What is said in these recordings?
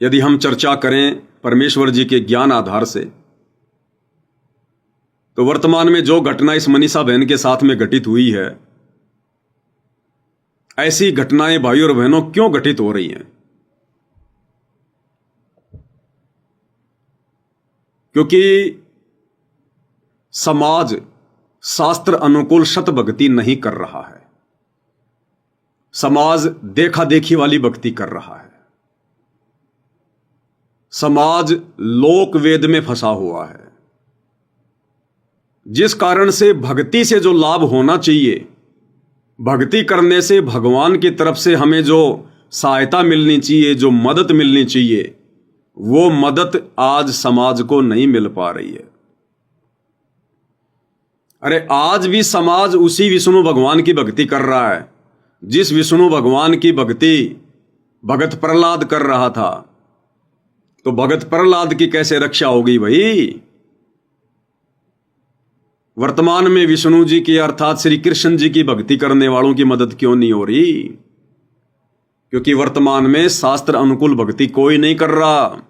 यदि हम चर्चा करें परमेश्वर जी के ज्ञान आधार से, तो वर्तमान में जो घटना इस मनीषा बहन के साथ में घटित हुई है, ऐसी घटनाएं भाइयों और बहनों क्यों घटित हो रही हैं? क्योंकि समाज शास्त्र अनुकूल शत भक्ति नहीं कर रहा है। समाज देखा देखी वाली भक्ति कर रहा है। समाज लोक वेद में फंसा हुआ है, जिस कारण से भक्ति से जो लाभ होना चाहिए, भक्ति करने से भगवान की तरफ से हमें जो सहायता मिलनी चाहिए, जो मदद मिलनी चाहिए, वो मदद आज समाज को नहीं मिल पा रही है। अरे आज भी समाज उसी विष्णु भगवान की भक्ति कर रहा है जिस विष्णु भगवान की भक्ति भगत प्रहलाद कर रहा था। तो भगत प्रहलाद की कैसे रक्षा होगी भाई? वर्तमान में विष्णु जी की अर्थात श्री कृष्ण जी की भक्ति करने वालों की मदद क्यों नहीं हो रही? क्योंकि वर्तमान में शास्त्र अनुकूल भक्ति कोई नहीं कर रहा।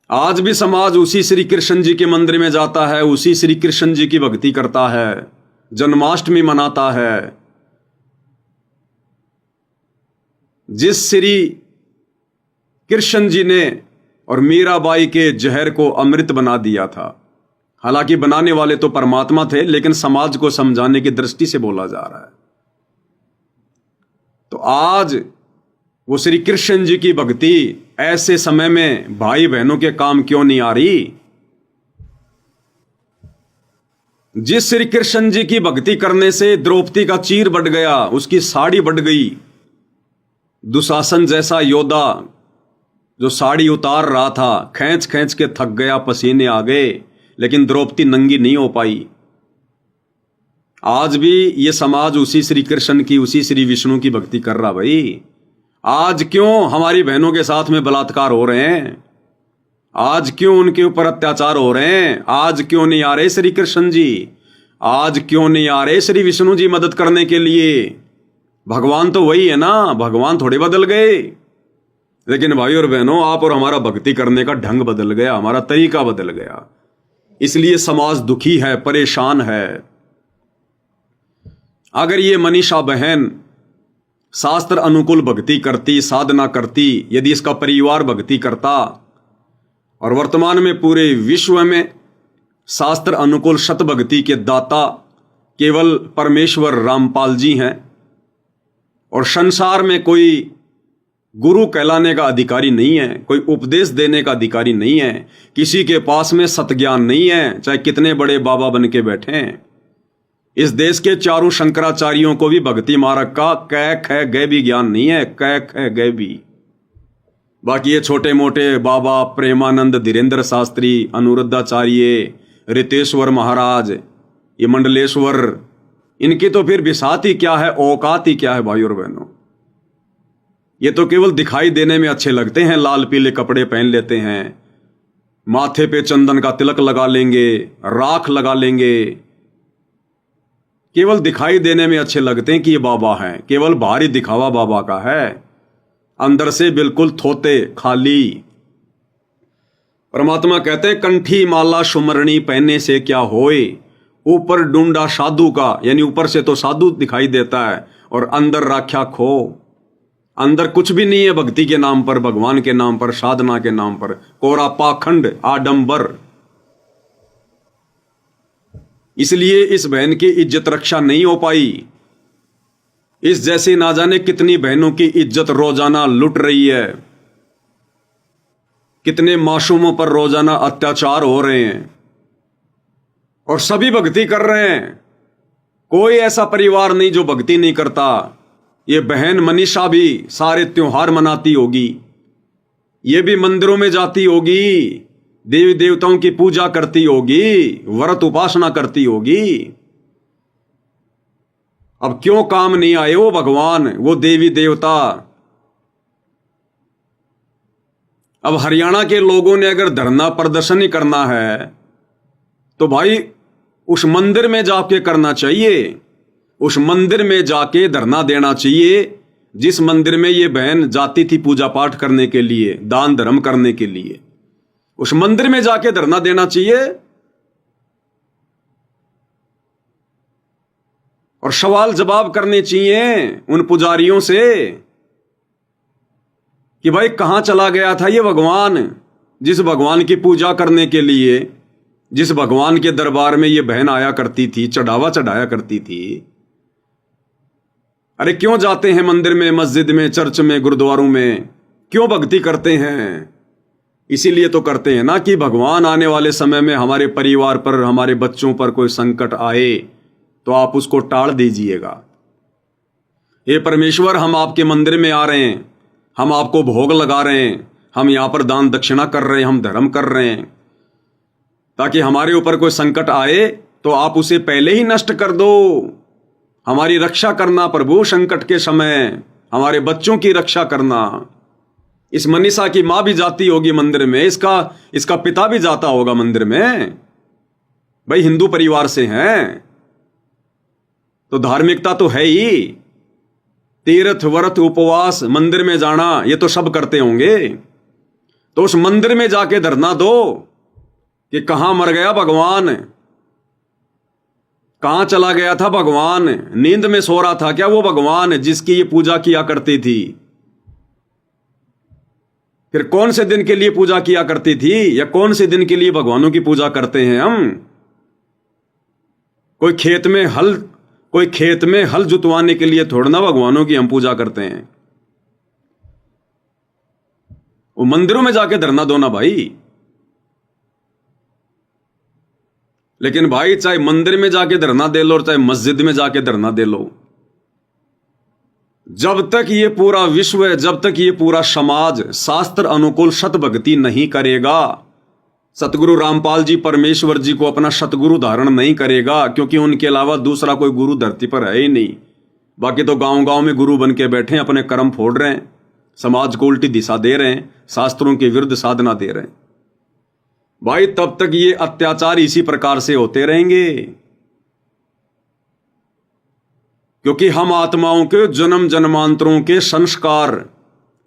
आज भी समाज उसी श्री कृष्ण जी के मंदिर में जाता है, उसी श्री कृष्ण जी की भक्ति करता है, जन्माष्टमी मनाता है। जिस श्री कृष्ण जी ने और मीराबाई के जहर को अमृत बना दिया था, हालांकि बनाने वाले तो परमात्मा थे, लेकिन समाज को समझाने की दृष्टि से बोला जा रहा है। तो आज वो श्री कृष्ण जी की भक्ति ऐसे समय में भाई बहनों के काम क्यों नहीं आ रही? जिस श्री कृष्ण जी की भक्ति करने से द्रौपदी का चीर बढ़ गया, उसकी साड़ी बढ़ गई। दुशासन जैसा योद्धा जो साड़ी उतार रहा था, खींच खींच के थक गया, पसीने आ गए, लेकिन द्रौपदी नंगी नहीं हो पाई। आज भी ये समाज उसी श्री कृष्ण की, उसी श्री विष्णु की भक्ति कर रहा भाई। आज क्यों हमारी बहनों के साथ में बलात्कार हो रहे हैं? आज क्यों उनके ऊपर अत्याचार हो रहे हैं? आज क्यों नहीं आ रहे श्री कृष्ण जी? आज क्यों नहीं आ रहे श्री विष्णु जी मदद करने के लिए? भगवान तो वही है ना, भगवान थोड़े बदल गए। लेकिन भाई और बहनों, आप और हमारा भक्ति करने का ढंग बदल गया, हमारा तरीका बदल गया। इसलिए समाज दुखी है, परेशान है। अगर ये मनीषा बहन शास्त्र अनुकूल भक्ति करती, साधना करती, यदि इसका परिवार भक्ति करता, और वर्तमान में पूरे विश्व में शास्त्र अनुकूल शत भक्ति के दाता केवल परमेश्वर रामपाल जी हैं, और संसार में कोई गुरु कहलाने का अधिकारी नहीं है, कोई उपदेश देने का अधिकारी नहीं है, किसी के पास में सतज्ञान नहीं है, चाहे कितने बड़े बाबा बन के बैठे हैं। इस देश के चारों शंकराचार्यों को भी भक्ति मार्ग का कै ख गए भी ज्ञान नहीं है, कै ख गए भी। बाकी ये छोटे मोटे बाबा प्रेमानंद, धीरेन्द्र शास्त्री, अनुरुद्धाचार्य, रितेश्वर महाराज, ये मंडलेश्वर, इनकी तो फिर बिसात ही क्या है, औकात ही क्या है भाई और बहनों। ये तो केवल दिखाई देने में अच्छे लगते हैं, लाल पीले कपड़े पहन लेते हैं, माथे पे चंदन का तिलक लगा लेंगे, राख लगा लेंगे, केवल दिखाई देने में अच्छे लगते हैं कि ये बाबा हैं। केवल बाहरी दिखावा बाबा का है, अंदर से बिल्कुल थोते, खाली। परमात्मा कहते हैं, कंठी माला सुमरणी पहनने से क्या होए, ऊपर डूंडा साधु का, यानी ऊपर से तो साधु दिखाई देता है और अंदर राख्या खो। अंदर कुछ भी नहीं है भक्ति के नाम पर, भगवान के नाम पर, साधना के नाम पर, कोरा पाखंड, आडंबर। इसलिए इस बहन की इज्जत रक्षा नहीं हो पाई। इस जैसे ना जाने कितनी बहनों की इज्जत रोजाना लुट रही है, कितने मासूमों पर रोजाना अत्याचार हो रहे हैं, और सभी भक्ति कर रहे हैं। कोई ऐसा परिवार नहीं जो भक्ति नहीं करता। ये बहन मनीषा भी सारे त्योहार मनाती होगी, ये भी मंदिरों में जाती होगी, देवी देवताओं की पूजा करती होगी, व्रत उपासना करती होगी। अब क्यों काम नहीं आए वो भगवान, वो देवी देवता? अब हरियाणा के लोगों ने अगर धरना प्रदर्शन ही करना है तो भाई उस मंदिर में जाके करना चाहिए, उस मंदिर में जाके धरना देना चाहिए जिस मंदिर में ये बहन जाती थी पूजा पाठ करने के लिए, दान धर्म करने के लिए, उस मंदिर में जाके धरना देना चाहिए और सवाल जवाब करने चाहिए उन पुजारियों से कि भाई कहां चला गया था ये भगवान, जिस भगवान की पूजा करने के लिए, जिस भगवान के दरबार में ये बहन आया करती थी, चढ़ावा चढ़ाया करती थी। अरे क्यों जाते हैं मंदिर में, मस्जिद में, चर्च में, गुरुद्वारों में, क्यों भक्ति करते हैं? इसीलिए तो करते हैं ना कि भगवान आने वाले समय में हमारे परिवार पर, हमारे बच्चों पर कोई संकट आए तो आप उसको टाल दीजिएगा। हे परमेश्वर, हम आपके मंदिर में आ रहे हैं, हम आपको भोग लगा रहे हैं, हम यहां पर दान दक्षिणा कर रहे हैं, हम धर्म कर रहे हैं, ताकि हमारे ऊपर कोई संकट आए तो आप उसे पहले ही नष्ट कर दो। हमारी रक्षा करना प्रभु, संकट के समय हमारे बच्चों की रक्षा करना। इस मनीषा की मां भी जाती होगी मंदिर में, इसका पिता भी जाता होगा मंदिर में, भाई हिंदू परिवार से हैं तो धार्मिकता तो है ही। तीर्थ व्रत उपवास, मंदिर में जाना, ये तो सब करते होंगे। तो उस मंदिर में जाके धरना दो कि कहां मर गया भगवान, कहां चला गया था भगवान, नींद में सो रहा था क्या वो भगवान जिसकी ये पूजा किया करती थी? फिर कौन से दिन के लिए पूजा किया करती थी, या कौन से दिन के लिए भगवानों की पूजा करते हैं हम? कोई खेत में हल जुतवाने के लिए थोड़ा ना भगवानों की हम पूजा करते हैं। वो मंदिरों में जाके धरना दो ना भाई। लेकिन भाई चाहे मंदिर में जाके धरना दे लो और चाहे मस्जिद में जाके धरना दे लो, जब तक ये पूरा विश्व, जब तक ये पूरा समाज शास्त्र अनुकूल सत भक्ति नहीं करेगा, सतगुरु रामपाल जी परमेश्वर जी को अपना सतगुरु धारण नहीं करेगा, क्योंकि उनके अलावा दूसरा कोई गुरु धरती पर है ही नहीं। बाकी तो गांव गांव में गुरु बन के बैठे हैं, अपने कर्म फोड़ रहे हैं, समाज को उल्टी दिशा दे रहे हैं, शास्त्रों के विरुद्ध साधना दे रहे हैं। भाई तब तक ये अत्याचार इसी प्रकार से होते रहेंगे, क्योंकि हम आत्माओं के जन्म जन्मांतरों के संस्कार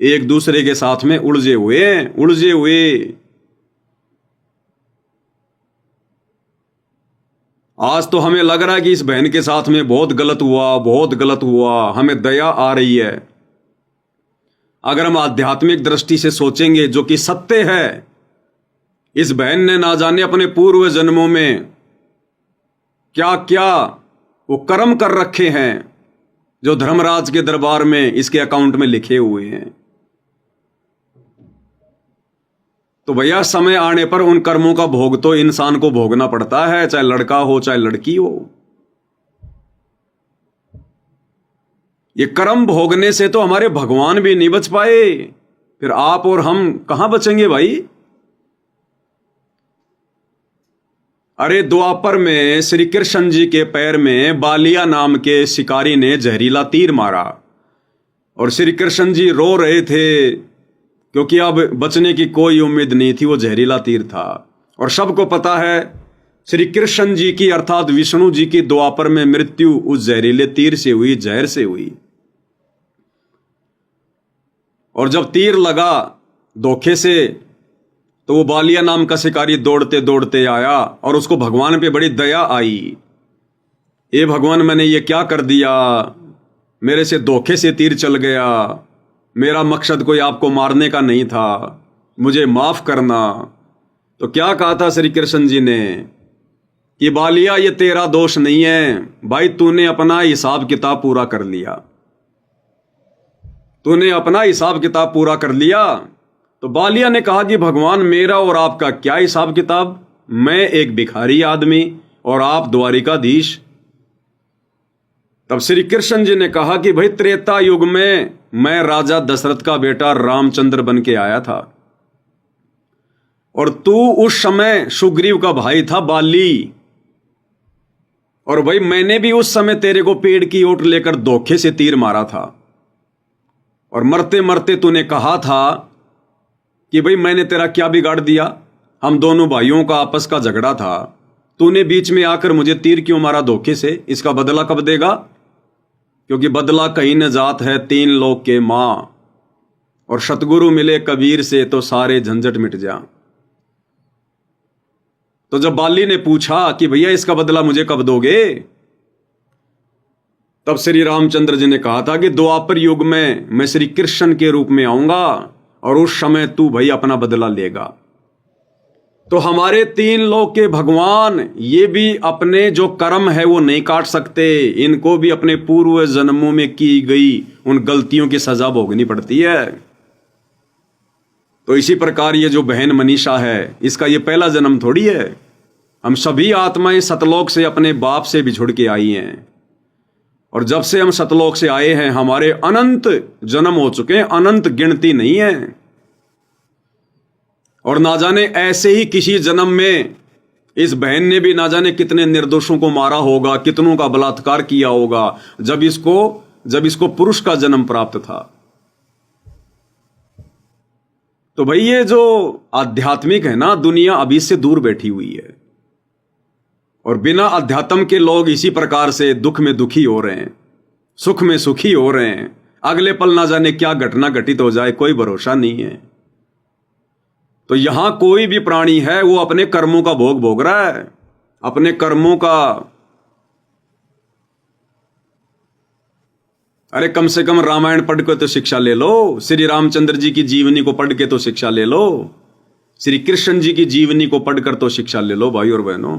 एक दूसरे के साथ में उलझे हुए। आज तो हमें लग रहा है कि इस बहन के साथ में बहुत गलत हुआ, हमें दया आ रही है। अगर हम आध्यात्मिक दृष्टि से सोचेंगे, जो कि सत्य है, इस बहन ने ना जाने अपने पूर्व जन्मों में क्या क्या वो कर्म कर रखे हैं, जो धर्मराज के दरबार में इसके अकाउंट में लिखे हुए हैं। तो भैया समय आने पर उन कर्मों का भोग तो इंसान को भोगना पड़ता है, चाहे लड़का हो चाहे लड़की हो। ये कर्म भोगने से तो हमारे भगवान भी नहीं बच पाए, फिर आप और हम कहां बचेंगे भाई? अरे द्वापर में श्री कृष्ण जी के पैर में बालिया नाम के शिकारी ने जहरीला तीर मारा और श्री कृष्ण जी रो रहे थे, क्योंकि अब बचने की कोई उम्मीद नहीं थी, वो जहरीला तीर था। और सबको पता है श्री कृष्ण जी की अर्थात विष्णु जी की द्वापर में मृत्यु उस जहरीले तीर से हुई, जहर से हुई। और जब तीर लगा धोखे से, तो वो बालिया नाम का शिकारी दौड़ते दौड़ते आया और उसको भगवान पे बड़ी दया आई। ए भगवान, मैंने ये क्या कर दिया, मेरे से धोखे से तीर चल गया, मेरा मकसद कोई आपको मारने का नहीं था, मुझे माफ करना। तो क्या कहा था श्री कृष्ण जी ने कि बालिया ये तेरा दोष नहीं है भाई, तूने अपना हिसाब किताब पूरा कर लिया, तूने अपना हिसाब किताब पूरा कर लिया। तो बालिया ने कहा कि भगवान मेरा और आपका क्या हिसाब किताब, मैं एक भिखारी आदमी और आप द्वारिकाधीश। तब श्री कृष्ण जी ने कहा कि भाई त्रेता युग में मैं राजा दशरथ का बेटा रामचंद्र बन के आया था और तू उस समय सुग्रीव का भाई था बाली, और भाई मैंने भी उस समय तेरे को पेड़ की ओट लेकर धोखे से तीर मारा था और मरते मरते तूने कहा था कि भाई मैंने तेरा क्या बिगाड़ दिया, हम दोनों भाइयों का आपस का झगड़ा था, तूने बीच में आकर मुझे तीर क्यों मारा धोखे से, इसका बदला कब देगा? क्योंकि बदला कहीं न जात है तीन लोग के माँ, और सतगुरु मिले कबीर से तो सारे झंझट मिट जा। तो जब बाली ने पूछा कि भैया इसका बदला मुझे कब दोगे, तब श्री रामचंद्र जी ने कहा था कि द्वापर युग में मैं श्री कृष्ण के रूप में आऊंगा और उस समय तू भाई अपना बदला लेगा। तो हमारे तीन लोक के भगवान ये भी अपने जो कर्म है वो नहीं काट सकते, इनको भी अपने पूर्व जन्मों में की गई उन गलतियों की सजा भोगनी पड़ती है। तो इसी प्रकार ये जो बहन मनीषा है, इसका ये पहला जन्म थोड़ी है। हम सभी आत्माएं सतलोक से अपने बाप से बिछुड़ के आई हैं, और जब से हम सतलोक से आए हैं हमारे अनंत जन्म हो चुके हैं, अनंत गिनती नहीं है। और ना जाने ऐसे ही किसी जन्म में इस बहन ने भी ना जाने कितने निर्दोषों को मारा होगा, कितनों का बलात्कार किया होगा, जब इसको पुरुष का जन्म प्राप्त था। तो भाई ये जो आध्यात्मिक है ना, दुनिया अभी से दूर बैठी हुई है, और बिना अध्यात्म के लोग इसी प्रकार से दुख में दुखी हो रहे हैं, सुख में सुखी हो रहे हैं। अगले पल ना जाने क्या घटना घटित हो जाए, कोई भरोसा नहीं है। तो यहां कोई भी प्राणी है वो अपने कर्मों का भोग भोग रहा है, अपने कर्मों का। अरे कम से कम रामायण पढ़ के तो शिक्षा ले लो, श्री रामचंद्र जी की जीवनी को पढ़ के तो शिक्षा ले लो, श्री कृष्ण जी की जीवनी को पढ़कर तो शिक्षा ले लो भाई और बहनों।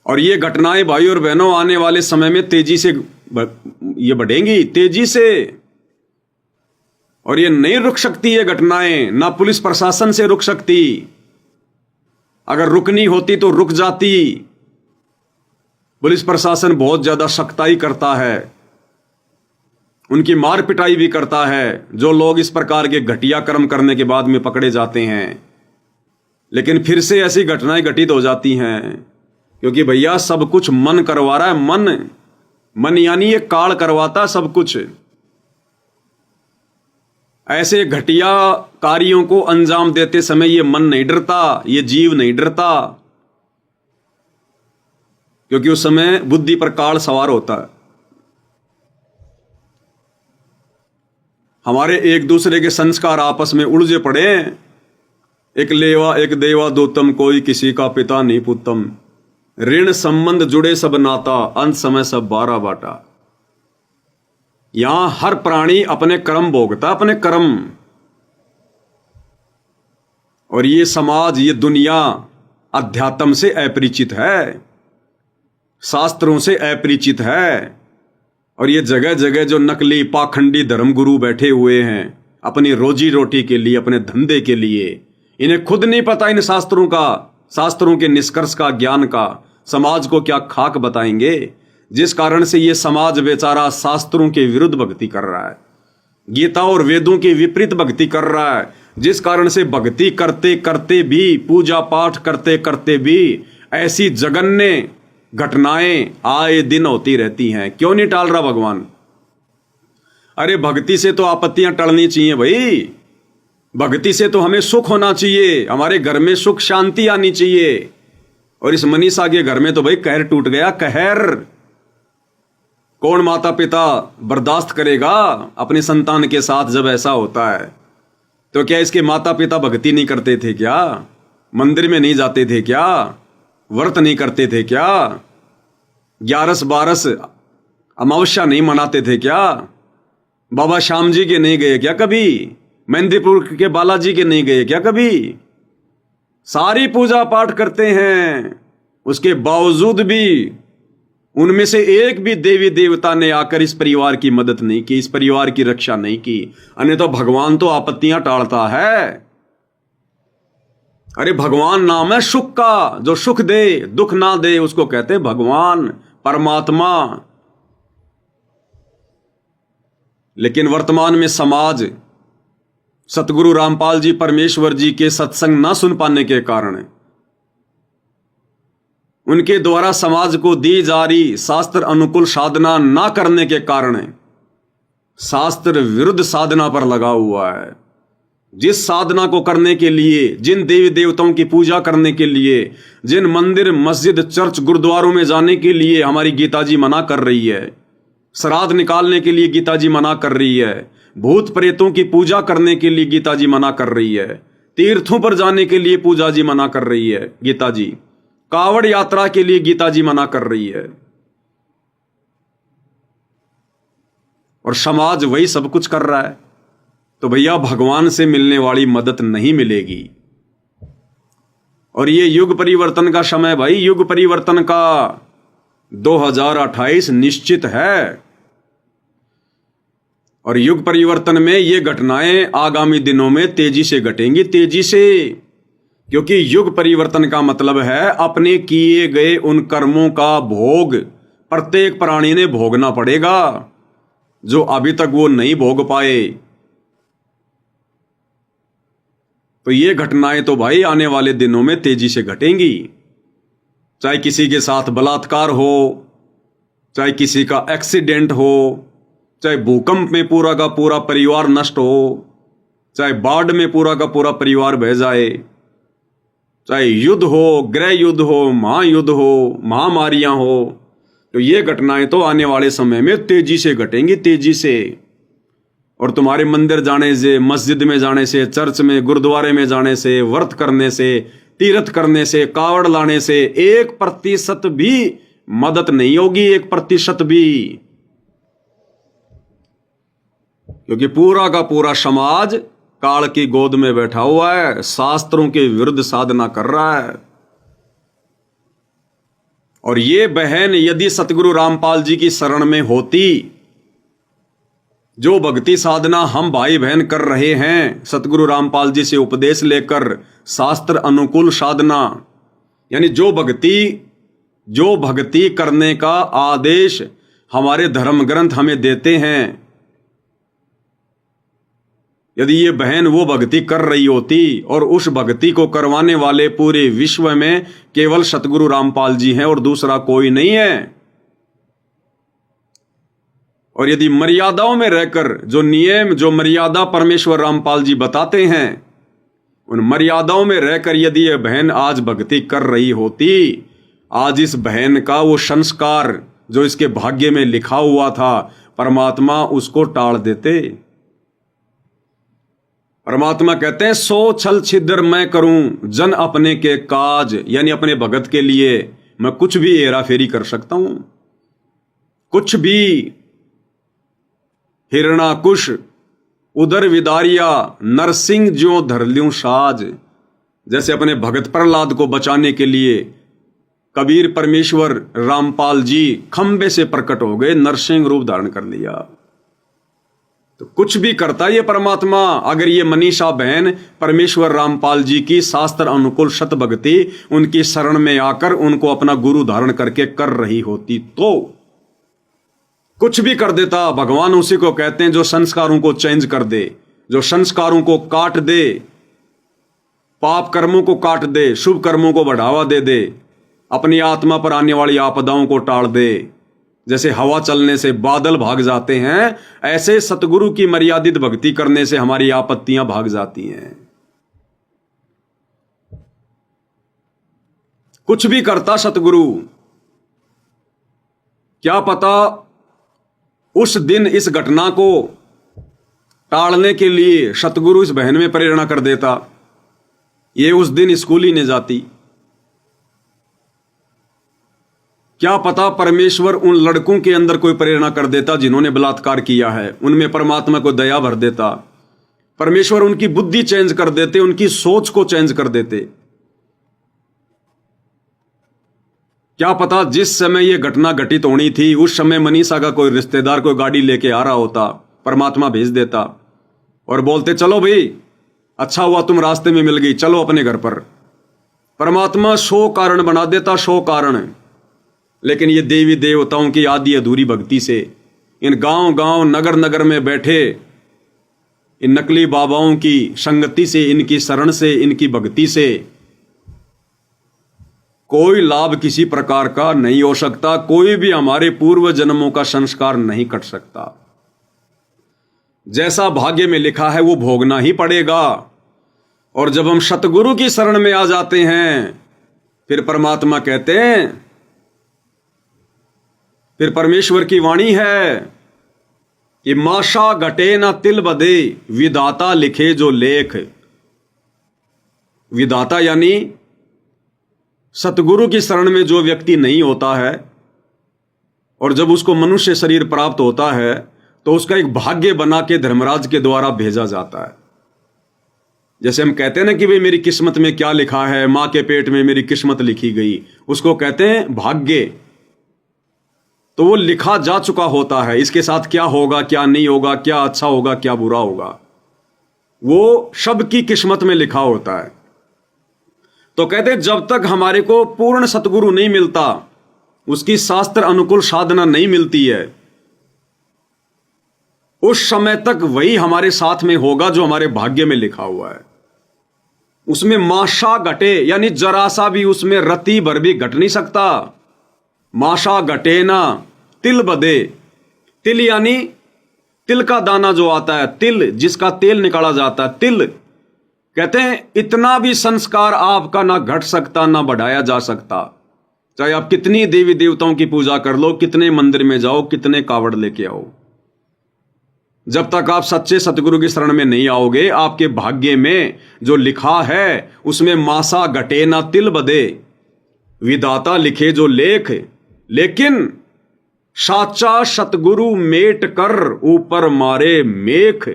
और ये घटनाएं भाई और बहनों आने वाले समय में तेजी से ये बढ़ेंगी, तेजी से। और ये नहीं रुक सकती ये घटनाएं, ना पुलिस प्रशासन से रुक सकती। अगर रुकनी होती तो रुक जाती। पुलिस प्रशासन बहुत ज्यादा सख्ताई करता है, उनकी मार पिटाई भी करता है जो लोग इस प्रकार के घटिया कर्म करने के बाद में पकड़े जाते हैं। लेकिन फिर से ऐसी घटनाएं घटित हो जाती हैं, क्योंकि भैया सब कुछ मन करवा रहा है। मन यानी ये काल करवाता सब कुछ। ऐसे घटिया कार्यों को अंजाम देते समय ये मन नहीं डरता, ये जीव नहीं डरता, क्योंकि उस समय बुद्धि पर काल सवार होता है। हमारे एक दूसरे के संस्कार आपस में उलझे पड़े, एक लेवा एक देवा दोतम, कोई किसी का पिता नहीं पुतम, ऋण संबंध जुड़े सब नाता, अंत समय सब बारा बाटा। यहां हर प्राणी अपने कर्म भोगता, अपने कर्म। और ये समाज, ये दुनिया अध्यात्म से अपरिचित है, शास्त्रों से अपरिचित है। और ये जगह जगह जो नकली पाखंडी धर्मगुरु बैठे हुए हैं अपनी रोजी रोटी के लिए, अपने धंधे के लिए, इन्हें खुद नहीं पता इन शास्त्रों का, शास्त्रों के निष्कर्ष का, ज्ञान का। समाज को क्या खाक बताएंगे, जिस कारण से ये समाज बेचारा शास्त्रों के विरुद्ध भक्ति कर रहा है, गीता और वेदों के विपरीत भक्ति कर रहा है, जिस कारण से भक्ति करते करते भी, पूजा पाठ करते करते भी ऐसी जघन्य घटनाएं आए दिन होती रहती हैं। क्यों नहीं टाल रहा भगवान? अरे भक्ति से तो आपत्तियां टलनी चाहिए भाई, भक्ति से तो हमें सुख होना चाहिए, हमारे घर में सुख शांति आनी चाहिए। और इस मनीषा के घर में तो भाई कहर टूट गया, कहर। कौन माता पिता बर्दाश्त करेगा अपने संतान के साथ जब ऐसा होता है? तो क्या इसके माता पिता भक्ति नहीं करते थे क्या? मंदिर में नहीं जाते थे क्या? व्रत नहीं करते थे क्या? 11-12 अमावस्या नहीं मनाते थे क्या? बाबा श्याम जी के नहीं गए क्या कभी? मेहंदीपुर के बालाजी के नहीं गए क्या कभी? सारी पूजा पाठ करते हैं, उसके बावजूद भी उनमें से एक भी देवी देवता ने आकर इस परिवार की मदद नहीं की, इस परिवार की रक्षा नहीं की। अन्यथा तो भगवान तो आपत्तियां टालता है। अरे भगवान नाम है सुख का, जो सुख दे दुख ना दे उसको कहते भगवान, परमात्मा। लेकिन वर्तमान में समाज सतगुरु रामपाल जी परमेश्वर जी के सत्संग ना सुन पाने के कारण, उनके द्वारा समाज को दी जा रही शास्त्र अनुकूल साधना ना करने के कारण शास्त्र विरुद्ध साधना पर लगा हुआ है। जिस साधना को करने के लिए, जिन देवी देवताओं की पूजा करने के लिए, जिन मंदिर मस्जिद चर्च गुरुद्वारों में जाने के लिए हमारी गीता जी मना कर रही है, श्राद्ध निकालने के लिए गीता जी मना कर रही है, भूत प्रेतों की पूजा करने के लिए गीता जी मना कर रही है, तीर्थों पर जाने के लिए पूजा जी मना कर रही है गीता जी, कावड़ यात्रा के लिए गीता जी मना कर रही है, और समाज वही सब कुछ कर रहा है। तो भैया भगवान से मिलने वाली मदद नहीं मिलेगी। और ये युग परिवर्तन का समय भाई, युग परिवर्तन का 2028 निश्चित है। और युग परिवर्तन में ये घटनाएं आगामी दिनों में तेजी से घटेंगी, तेजी से, क्योंकि युग परिवर्तन का मतलब है अपने किए गए उन कर्मों का भोग प्रत्येक प्राणी ने भोगना पड़ेगा, जो अभी तक वो नहीं भोग पाए। तो ये घटनाएं तो भाई आने वाले दिनों में तेजी से घटेंगी। चाहे किसी के साथ बलात्कार हो, चाहे किसी का एक्सीडेंट हो, चाहे भूकंप में पूरा का पूरा परिवार नष्ट हो, चाहे बाढ़ में पूरा का पूरा परिवार बह जाए, चाहे युद्ध हो, गृह युद्ध हो, महायुद्ध हो, महामारियां हो, तो ये घटनाएं तो आने वाले समय में तेजी से घटेंगी, तेजी से। और तुम्हारे मंदिर जाने से, मस्जिद में जाने से, चर्च में, गुरुद्वारे में जाने से, व्रत करने से, तीर्थ करने से, कावड़ लाने से 1% भी मदद नहीं होगी, 1% भी। क्योंकि पूरा का पूरा समाज काल की गोद में बैठा हुआ है, शास्त्रों के विरुद्ध साधना कर रहा है। और ये बहन यदि सतगुरु रामपाल जी की शरण में होती, जो भक्ति साधना हम भाई बहन कर रहे हैं सतगुरु रामपाल जी से उपदेश लेकर, शास्त्र अनुकूल साधना, यानी जो भक्ति करने का आदेश हमारे धर्म ग्रंथ हमें देते हैं, यदि ये बहन वो भक्ति कर रही होती, और उस भक्ति को करवाने वाले पूरे विश्व में केवल सतगुरु रामपाल जी हैं और दूसरा कोई नहीं है, और यदि मर्यादाओं में रहकर जो नियम, जो मर्यादा परमेश्वर रामपाल जी बताते हैं, उन मर्यादाओं में रहकर यदि यह बहन आज भक्ति कर रही होती, आज इस बहन का वो संस्कार जो इसके भाग्य में लिखा हुआ था, परमात्मा उसको टाल देते। परमात्मा कहते हैं, 100 छल छिद्र मैं करूं जन अपने के काज, यानी अपने भगत के लिए मैं कुछ भी हेरा फेरी कर सकता हूं, कुछ भी। हिरणाकुश उदर विदारिया नरसिंह ज्यों धर ल्यूं साज, जैसे अपने भगत प्रहलाद को बचाने के लिए कबीर परमेश्वर रामपाल जी खंबे से प्रकट हो गए, नरसिंह रूप धारण कर लिया। तो कुछ भी करता ये परमात्मा, अगर ये मनीषा बहन परमेश्वर रामपाल जी की शास्त्र अनुकूल सत भक्ति उनकी शरण में आकर उनको अपना गुरु धारण करके कर रही होती, तो कुछ भी कर देता। भगवान उसी को कहते हैं जो संस्कारों को चेंज कर दे, जो संस्कारों को काट दे, पाप कर्मों को काट दे, शुभ कर्मों को बढ़ावा दे दे, अपनी आत्मा पर आने वाली आपदाओं को टाल दे। जैसे हवा चलने से बादल भाग जाते हैं, ऐसे सतगुरु की मर्यादित भक्ति करने से हमारी आपत्तियां भाग जाती हैं। कुछ भी करता सतगुरु, क्या पता उस दिन इस घटना को टालने के लिए सतगुरु इस बहन में प्रेरणा कर देता, ये उस दिन स्कूल ही नहीं जाती। क्या पता परमेश्वर उन लड़कों के अंदर कोई प्रेरणा कर देता जिन्होंने बलात्कार किया है, उनमें परमात्मा को दया भर देता, परमेश्वर उनकी बुद्धि चेंज कर देते, उनकी सोच को चेंज कर देते। क्या पता जिस समय यह घटना घटित होनी थी उस समय मनीषा का कोई रिश्तेदार कोई गाड़ी लेके आ रहा होता, परमात्मा भेज देता और बोलते चलो भाई अच्छा हुआ तुम रास्ते में मिल गई, चलो अपने घर पर। परमात्मा 100 कारण बना देता, 100 कारण। लेकिन ये देवी देवताओं की आधी अधूरी भक्ति से, इन गांव गांव नगर नगर में बैठे इन नकली बाबाओं की संगति से, इनकी शरण से, इनकी भक्ति से कोई लाभ किसी प्रकार का नहीं हो सकता, कोई भी हमारे पूर्व जन्मों का संस्कार नहीं कट सकता। जैसा भाग्य में लिखा है वो भोगना ही पड़ेगा। और जब हम सतगुरु की शरण में आ जाते हैं, फिर परमात्मा कहते हैं, फिर परमेश्वर की वाणी है कि माशा घटे ना तिल बदे, विधाता लिखे जो लेख। विधाता यानी सतगुरु की शरण में जो व्यक्ति नहीं होता है, और जब उसको मनुष्य शरीर प्राप्त होता है तो उसका एक भाग्य बना के धर्मराज के द्वारा भेजा जाता है। जैसे हम कहते हैं ना कि भाई मेरी किस्मत में क्या लिखा है, मां के पेट में मेरी किस्मत लिखी गई, उसको कहते हैं भाग्य। तो वो लिखा जा चुका होता है, इसके साथ क्या होगा क्या नहीं होगा, क्या अच्छा होगा क्या बुरा होगा, वो सबकी किस्मत में लिखा होता है। तो कहते हैं जब तक हमारे को पूर्ण सतगुरु नहीं मिलता, उसकी शास्त्र अनुकूल साधना नहीं मिलती है, उस समय तक वही हमारे साथ में होगा जो हमारे भाग्य में लिखा हुआ है। उसमें माशा घटे यानी जरा सा भी उसमें रति भर भी घट नहीं सकता। माशा घटे ना तिल बदे, तिल यानी तिल का दाना जो आता है, तिल जिसका तेल निकाला जाता है, तिल कहते हैं इतना भी संस्कार आपका ना घट सकता ना बढ़ाया जा सकता। चाहे आप कितनी देवी देवताओं की पूजा कर लो, कितने मंदिर में जाओ, कितने कावड़ लेके आओ, जब तक आप सच्चे सतगुरु की शरण में नहीं आओगे, आपके भाग्य में जो लिखा है उसमें मासा घटे ना तिल बदे, विधाता लिखे जो लेख। लेकिन साचा सतगुरु मेट कर ऊपर मारे मेख।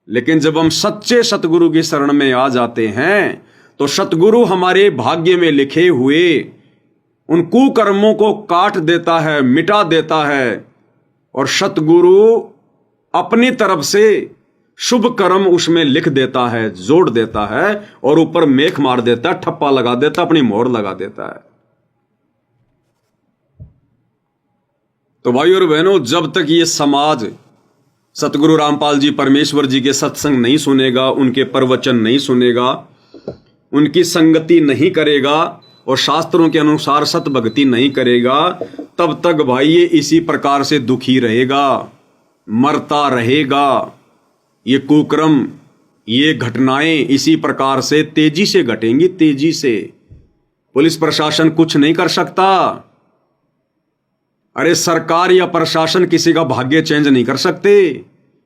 लेकिन जब हम सच्चे सतगुरु की शरण में आ जाते हैं तो सतगुरु हमारे भाग्य में लिखे हुए उन कुकर्मों को काट देता है, मिटा देता है, और सतगुरु अपनी तरफ से शुभ कर्म उसमें लिख देता है, जोड़ देता है, और ऊपर मेख मार देता है, ठप्पा लगा देता, अपनी मोहर लगा देता है। तो भाई और बहनों, जब तक ये समाज सतगुरु रामपाल जी परमेश्वर जी के सत्संग नहीं सुनेगा, उनके प्रवचन नहीं सुनेगा, उनकी संगति नहीं करेगा और शास्त्रों के अनुसार सत भक्ति नहीं करेगा, तब तक भाई ये इसी प्रकार से दुखी रहेगा, मरता रहेगा। ये कुक्रम, ये घटनाएं इसी प्रकार से तेजी से घटेंगी, तेजी से। पुलिस प्रशासन कुछ नहीं कर सकता। अरे सरकार या प्रशासन किसी का भाग्य चेंज नहीं कर सकते,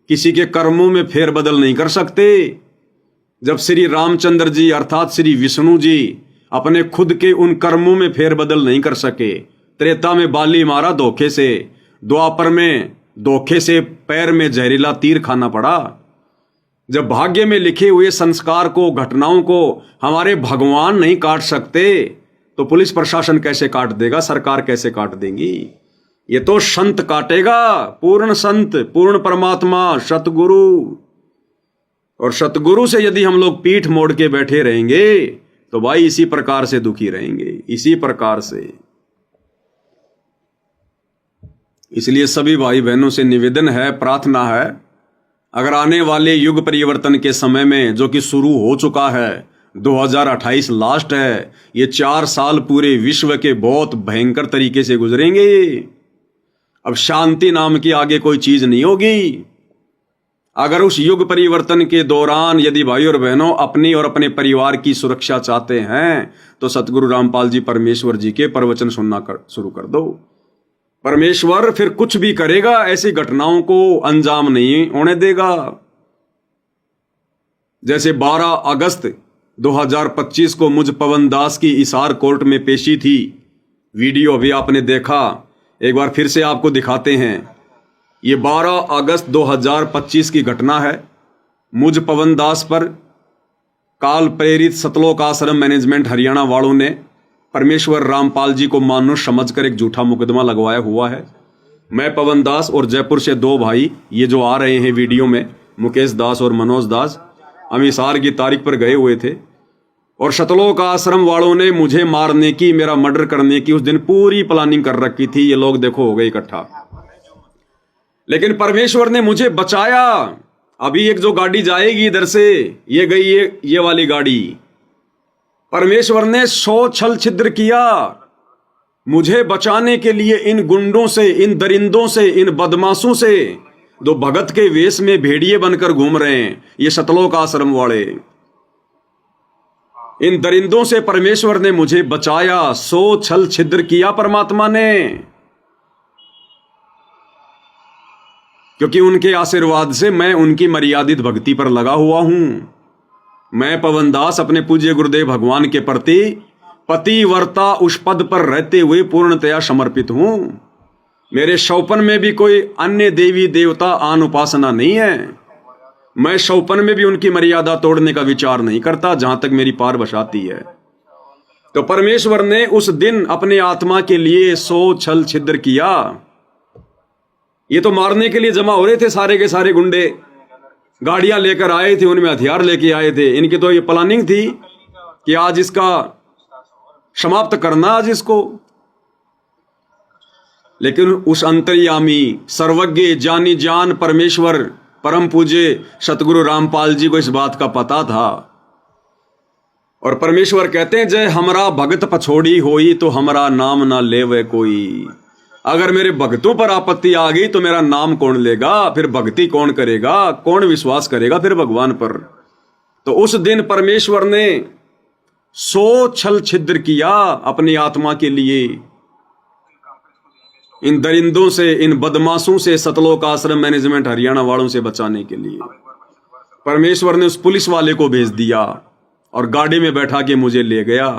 किसी के कर्मों में फेरबदल नहीं कर सकते। जब श्री रामचंद्र जी अर्थात श्री विष्णु जी अपने खुद के उन कर्मों में फेरबदल नहीं कर सके, त्रेता में बाली मारा धोखे से, द्वापर में धोखे से पैर में जहरीला तीर खाना पड़ा। जब भाग्य में लिखे हुए संस्कार को, घटनाओं को हमारे भगवान नहीं काट सकते, तो पुलिस प्रशासन कैसे काट देगा, सरकार कैसे काट देंगी? ये तो संत काटेगा, पूर्ण संत, पूर्ण परमात्मा, सतगुरु। और सतगुरु से यदि हम लोग पीठ मोड़ के बैठे रहेंगे तो भाई इसी प्रकार से दुखी रहेंगे, इसी प्रकार से। इसलिए सभी भाई बहनों से निवेदन है, प्रार्थना है, अगर आने वाले युग परिवर्तन के समय में, जो कि शुरू हो चुका है, 2028 लास्ट है, ये 4 साल पूरे विश्व के बहुत भयंकर तरीके से गुजरेंगे। अब शांति नाम की आगे कोई चीज नहीं होगी। अगर उस युग परिवर्तन के दौरान यदि भाई और बहनों अपनी और अपने परिवार की सुरक्षा चाहते हैं तो सतगुरु रामपाल जी परमेश्वर जी के प्रवचन सुनना शुरू कर दो। परमेश्वर फिर कुछ भी करेगा, ऐसी घटनाओं को अंजाम नहीं होने देगा। जैसे 12 अगस्त 2025 को मुझ पवन दास की हिसार कोर्ट में पेशी थी, वीडियो अभी आपने देखा, एक बार फिर से आपको दिखाते हैं। ये 12 अगस्त 2025 की घटना है। मुझ पवन दास पर काल प्रेरित सतलोक आश्रम मैनेजमेंट हरियाणा वालों ने परमेश्वर रामपाल जी को मानुष समझकर एक झूठा मुकदमा लगवाया हुआ है। मैं पवन दास और जयपुर से 2 भाई, ये जो आ रहे हैं वीडियो में, मुकेश दास और मनोज दास, हम हिसार की तारीख पर गए हुए थे और सतलोक आश्रम वालों ने मुझे मारने की, मेरा मर्डर करने की उस दिन पूरी प्लानिंग कर रखी थी। ये लोग देखो हो गए इकट्ठा, लेकिन परमेश्वर ने मुझे बचाया। अभी एक जो गाड़ी जाएगी इधर से, ये गई ये वाली गाड़ी। परमेश्वर ने 100 छल छिद्र किया मुझे बचाने के लिए, इन गुंडों से, इन दरिंदों से, इन बदमाशों से, जो भगत के वेश में भेड़िए बनकर घूम रहे हैं, ये सतलोक आश्रम वाले। इन दरिंदों से परमेश्वर ने मुझे बचाया, सो छल छिद्र किया परमात्मा ने, क्योंकि उनके आशीर्वाद से मैं उनकी मर्यादित भक्ति पर लगा हुआ हूं। मैं पवनदास अपने पूज्य गुरुदेव भगवान के प्रति पतिव्रता उस पद पर रहते हुए पूर्णतया समर्पित हूं। मेरे शौपन में भी कोई अन्य देवी देवता आन उपासना नहीं है। मैं शौपन में भी उनकी मर्यादा तोड़ने का विचार नहीं करता, जहां तक मेरी पार बसाती है। तो परमेश्वर ने उस दिन अपने आत्मा के लिए सो छल छिद्र किया। ये तो मारने के लिए जमा हो रहे थे, सारे के सारे गुंडे गाड़ियां लेकर आए थे, उनमें हथियार लेके आए थे। इनकी तो ये प्लानिंग थी कि आज इसका समाप्त करना, आज इसको। लेकिन उस अंतर्यामी सर्वज्ञ जानी जान परमेश्वर परम पूज्य सतगुरु रामपाल जी को इस बात का पता था। और परमेश्वर कहते हैं, जय हमरा भगत पछोड़ी होई तो हमरा नाम ना लेवे कोई। अगर मेरे भक्तों पर आपत्ति आ गई तो मेरा नाम कौन लेगा, फिर भक्ति कौन करेगा, कौन विश्वास करेगा फिर भगवान पर। तो उस दिन परमेश्वर ने सो छल छिद्र किया अपनी आत्मा के लिए, इन दरिंदों से, इन बदमाशों से, सतलोक आश्रम मैनेजमेंट हरियाणा वालों से बचाने के लिए परमेश्वर ने उस पुलिस वाले को भेज दिया और गाड़ी में बैठा के मुझे ले गया।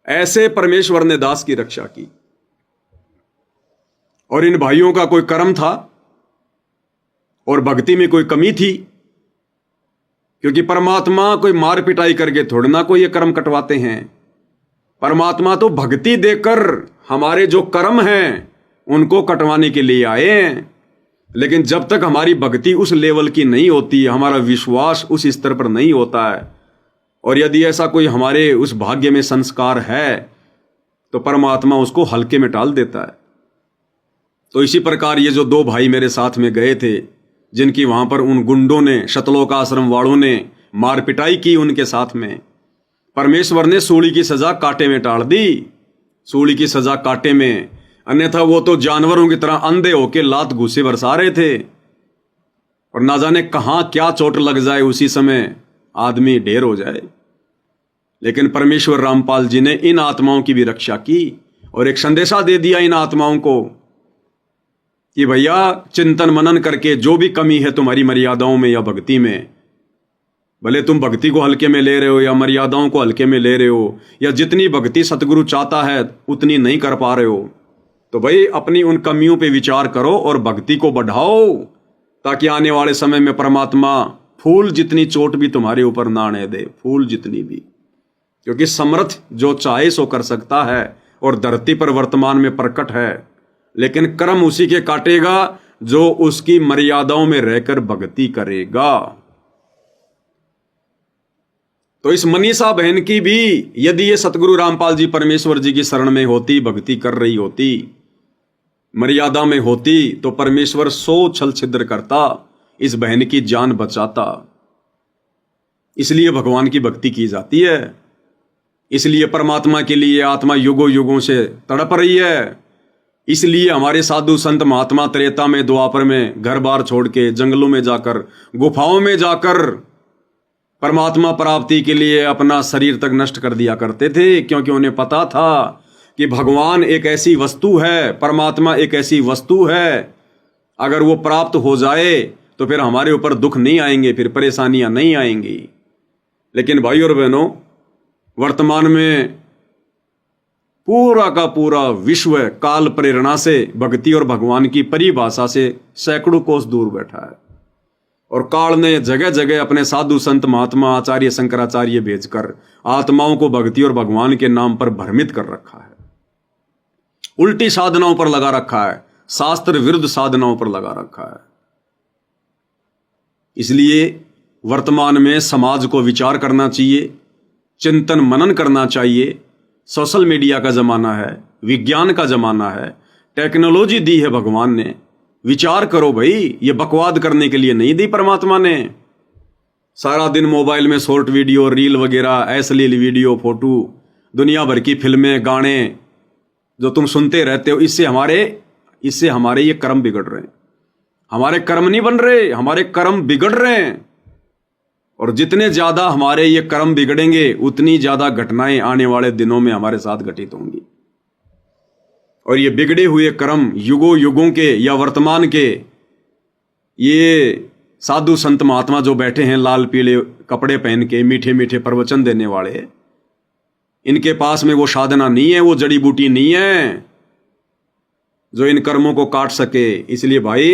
ऐसे परमेश्वर ने दास की रक्षा की। और इन भाइयों का कोई कर्म था और भक्ति में कोई कमी थी, क्योंकि परमात्मा कोई मार पिटाई करके थोड़ा ना कोई ये कर्म कटवाते हैं। परमात्मा तो भक्ति देकर हमारे जो कर्म हैं उनको कटवाने के लिए आए हैं। लेकिन जब तक हमारी भक्ति उस लेवल की नहीं होती, हमारा विश्वास उस स्तर पर नहीं होता है, और यदि ऐसा कोई हमारे उस भाग्य में संस्कार है, तो परमात्मा उसको हल्के में टाल देता है। तो इसी प्रकार ये जो दो भाई मेरे साथ में गए थे, जिनकी वहां पर उन गुंडों ने, सतलोक आश्रम वालों ने मार पिटाई की उनके साथ में, परमेश्वर ने सूली की सजा कांटे में टाल दी। सूली की सजा कांटे में, अन्यथा वो तो जानवरों की तरह अंधे होके लात घूसे बरसा रहे थे, और ना जाने कहां क्या चोट लग जाए, उसी समय आदमी ढेर हो जाए। लेकिन परमेश्वर रामपाल जी ने इन आत्माओं की भी रक्षा की और एक संदेशा दे दिया इन आत्माओं को कि भैया, चिंतन मनन करके जो भी कमी है तुम्हारी मर्यादाओं में या भक्ति में, भले तुम भक्ति को हल्के में ले रहे हो या मर्यादाओं को हल्के में ले रहे हो, या जितनी भक्ति सतगुरु चाहता है उतनी नहीं कर पा रहे हो, तो भाई अपनी उन कमियों पे विचार करो और भक्ति को बढ़ाओ, ताकि आने वाले समय में परमात्मा फूल जितनी चोट भी तुम्हारे ऊपर ना आने दे, फूल जितनी भी। क्योंकि समर्थ जो चाहे सो कर सकता है और धरती पर वर्तमान में प्रकट है, लेकिन कर्म उसी के काटेगा जो उसकी मर्यादाओं में रहकर भक्ति करेगा। तो इस मनीषा बहन की भी यदि ये सतगुरु रामपाल जी परमेश्वर जी की शरण में होती, भक्ति कर रही होती, मर्यादा में होती, तो परमेश्वर सो छल छिद्र करता, इस बहन की जान बचाता। इसलिए भगवान की भक्ति की जाती है, इसलिए परमात्मा के लिए आत्मा युगों युगों से तड़प रही है। इसलिए हमारे साधु संत महात्मा त्रेता में, द्वापर में घर बार छोड़ के जंगलों में जाकर, गुफाओं में जाकर परमात्मा प्राप्ति के लिए अपना शरीर तक नष्ट कर दिया करते थे, क्योंकि उन्हें पता था कि भगवान एक ऐसी वस्तु है, परमात्मा एक ऐसी वस्तु है, अगर वो प्राप्त हो जाए तो फिर हमारे ऊपर दुख नहीं आएंगे, फिर परेशानियां नहीं आएंगी। लेकिन भाई और बहनों, वर्तमान में पूरा का पूरा विश्व काल प्रेरणा से, भक्ति और भगवान की परिभाषा से सैकड़ों कोस दूर बैठा है, और काल ने जगह जगह अपने साधु संत महात्मा आचार्य शंकराचार्य भेजकर आत्माओं को भक्ति और भगवान के नाम पर भ्रमित कर रखा है, उल्टी साधनाओं पर लगा रखा है, शास्त्र विरुद्ध साधनाओं पर लगा रखा है। इसलिए वर्तमान में समाज को विचार करना चाहिए, चिंतन मनन करना चाहिए। सोशल मीडिया का जमाना है, विज्ञान का जमाना है, टेक्नोलॉजी दी है भगवान ने, विचार करो भाई, ये बकवाद करने के लिए नहीं दी परमात्मा ने। सारा दिन मोबाइल में शॉर्ट वीडियो, रील वगैरह, अश्लील वीडियो, फोटो, दुनिया भर की फिल्में, गाने जो तुम सुनते रहते हो, इससे हमारे इससे हमारे ये कर्म बिगड़ रहे हैं। हमारे कर्म नहीं बन रहे, हमारे कर्म बिगड़ रहे हैं। और जितने ज्यादा हमारे ये कर्म बिगड़ेंगे उतनी ज्यादा घटनाएं आने वाले दिनों में हमारे साथ घटित होंगी। और ये बिगड़े हुए कर्म युगों युगों के या वर्तमान के ये साधु संत महात्मा जो बैठे हैं लाल पीले कपड़े पहन के, मीठे मीठे प्रवचन देने वाले, इनके पास में वो साधना नहीं है, वो जड़ी बूटी नहीं है जो इन कर्मों को काट सके। इसलिए भाई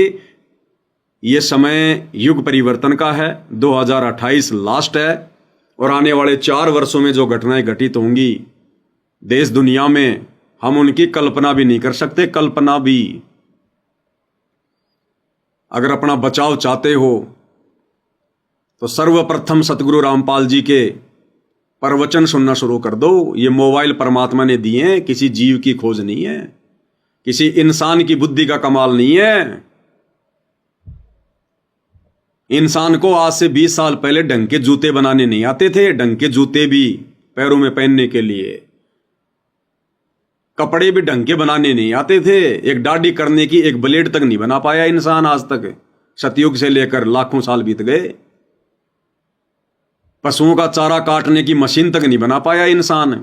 ये समय युग परिवर्तन का है, 2028 लास्ट है और आने वाले 4 वर्षों में जो घटनाएं घटित होंगी देश दुनिया में, हम उनकी कल्पना भी नहीं कर सकते। कल्पना भी। अगर अपना बचाव चाहते हो तो सर्वप्रथम सतगुरु रामपाल जी के प्रवचन सुनना शुरू कर दो। ये मोबाइल परमात्मा ने दिए हैं, किसी जीव की खोज नहीं है, किसी इंसान की बुद्धि का कमाल नहीं है। इंसान को आज से 20 साल पहले ढंग के जूते बनाने नहीं आते थे, ढंग के जूते भी पैरों में पहनने के लिए, कपड़े भी ढंग के बनाने नहीं आते थे। एक दाढ़ी करने की एक ब्लेड तक नहीं बना पाया इंसान आज तक। सतयुग से लेकर लाखों साल बीत गए, पशुओं का चारा काटने की मशीन तक नहीं बना पाया इंसान।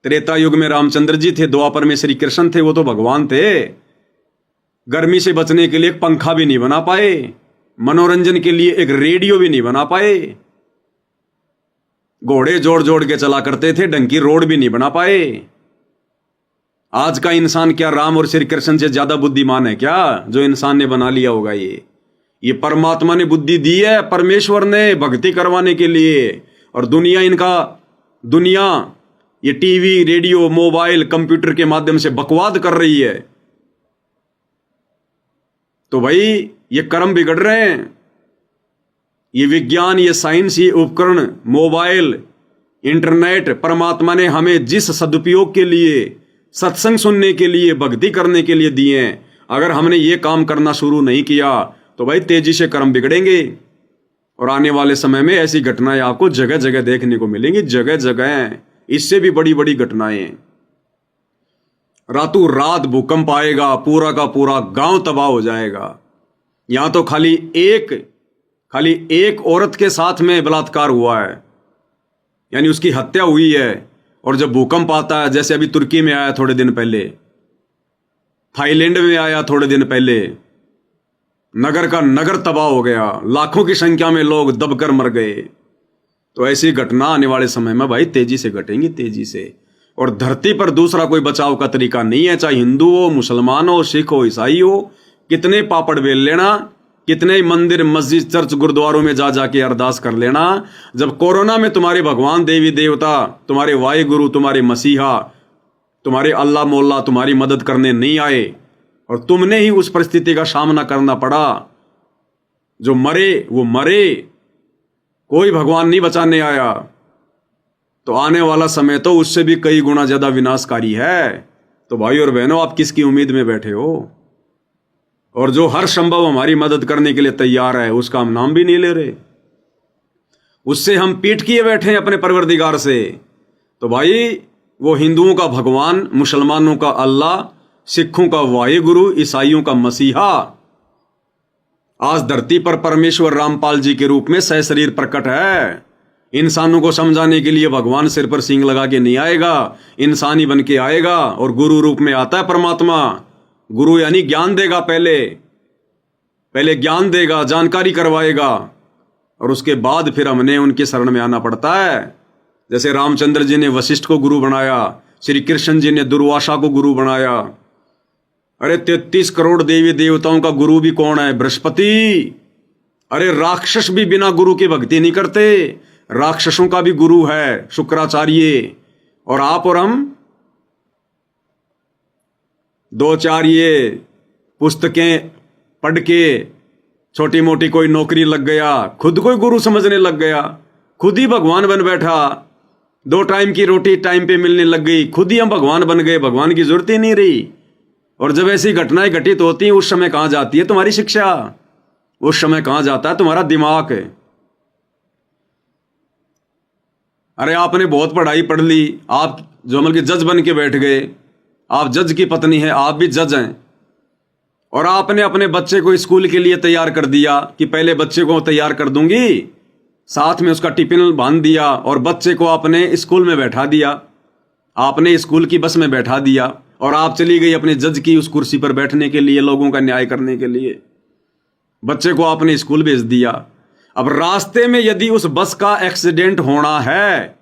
त्रेता युग में रामचंद्र जी थे, द्वापर में श्री कृष्ण थे, वो तो भगवान थे। गर्मी से बचने के लिए एक पंखा भी नहीं बना पाए, मनोरंजन के लिए एक रेडियो भी नहीं बना पाए, घोड़े जोड़ जोड़ के चला करते थे, ढंग की रोड भी नहीं बना पाए। आज का इंसान क्या राम और श्री कृष्ण से ज्यादा बुद्धिमान है क्या, जो इंसान ने बना लिया होगा? ये परमात्मा ने बुद्धि दी है, परमेश्वर ने भक्ति करवाने के लिए। और दुनिया ये टीवी, रेडियो, मोबाइल, कंप्यूटर के माध्यम से बकवाद कर रही है। तो भाई ये कर्म बिगड़ रहे हैं। ये विज्ञान, ये साइंस, ये उपकरण, मोबाइल, इंटरनेट परमात्मा ने हमें जिस सदुपयोग के लिए, सत्संग सुनने के लिए, भक्ति करने के लिए दिए हैं, अगर हमने ये काम करना शुरू नहीं किया तो भाई तेजी से कर्म बिगड़ेंगे। और आने वाले समय में ऐसी घटनाएं आपको जगह जगह देखने को मिलेंगी, जगह जगह, इससे भी बड़ी बड़ी घटनाएं। रातों रात भूकंप आएगा, पूरा का पूरा गांव तबाह हो जाएगा। यहां तो खाली एक औरत के साथ में बलात्कार हुआ है, यानी उसकी हत्या हुई है। और जब भूकंप आता है, जैसे अभी तुर्की में आया थोड़े दिन पहले, थाईलैंड में आया थोड़े दिन पहले, नगर का नगर तबाह हो गया, लाखों की संख्या में लोग दबकर मर गए। तो ऐसी घटना आने वाले समय में भाई तेजी से घटेंगी, तेजी से। और धरती पर दूसरा कोई बचाव का तरीका नहीं है, चाहे हिंदू हो, मुसलमान हो, सिख हो, ईसाई हो। कितने पापड़ बेल लेना, कितने मंदिर, मस्जिद, चर्च, गुरुद्वारों में जा जाके अरदास कर लेना। जब कोरोना में तुम्हारे भगवान, देवी देवता, तुम्हारे वाहिगुरु, तुम्हारे मसीहा, तुम्हारे अल्लाह मोल्ला तुम्हारी मदद करने नहीं आए और तुमने ही उस परिस्थिति का सामना करना पड़ा, जो मरे वो मरे, कोई भगवान नहीं बचाने आया, तो आने वाला समय तो उससे भी कई गुना ज्यादा विनाशकारी है। तो भाई और बहनों, आप किसकी उम्मीद में बैठे हो? और जो हर संभव हमारी मदद करने के लिए तैयार है, उसका हम नाम भी नहीं ले रहे, उससे हम पीठ किए बैठे हैं अपने परवरदिगार से। तो भाई वो हिंदुओं का भगवान, मुसलमानों का अल्लाह, सिखों का वाहिगुरु, ईसाइयों का मसीहा, आज धरती पर परमेश्वर रामपाल जी के रूप में सहशरीर प्रकट है। इंसानों को समझाने के लिए भगवान सिर पर सींग लगा के नहीं आएगा, इंसानी बन के आएगा। और गुरु रूप में आता है परमात्मा। गुरु यानी ज्ञान देगा, पहले ज्ञान देगा, जानकारी करवाएगा, और उसके बाद फिर हमने उनके शरण में आना पड़ता है। जैसे रामचंद्र जी ने वशिष्ठ को गुरु बनाया, श्री कृष्ण जी ने दुर्वासा को गुरु बनाया। अरे 33 करोड़ देवी देवताओं का गुरु भी कौन है? बृहस्पति। अरे राक्षस भी बिना गुरु की भक्ति नहीं करते, राक्षसों का भी गुरु है शुक्राचार्य। और आप और हम 2-4 ये पुस्तकें पढ़ के छोटी मोटी कोई नौकरी लग गया, खुद को ही गुरु समझने लग गया, खुद ही भगवान बन बैठा, 2 टाइम की रोटी टाइम पे मिलने लग गई, खुद ही हम भगवान बन गए, भगवान की जरूरत ही नहीं रही। और जब ऐसी घटनाएं घटित होती हैं, उस समय कहां जाती है तुम्हारी शिक्षा? उस समय कहां जाता है तुम्हारा दिमाग? अरे आपने बहुत पढ़ाई पढ़ ली, आप जो मतलब कि जज बन के बैठ गए, आप जज की पत्नी है, आप भी जज हैं, और आपने अपने बच्चे को स्कूल के लिए तैयार कर दिया कि पहले बच्चे को तैयार कर दूंगी, साथ में उसका टिफिन बांध दिया और बच्चे को आपने स्कूल में बैठा दिया, आपने स्कूल की बस में बैठा दिया और आप चली गई अपने जज की उस कुर्सी पर बैठने के लिए, लोगों का न्याय करने के लिए। बच्चे को आपने स्कूल भेज दिया। अब रास्ते में यदि उस बस का एक्सीडेंट होना है,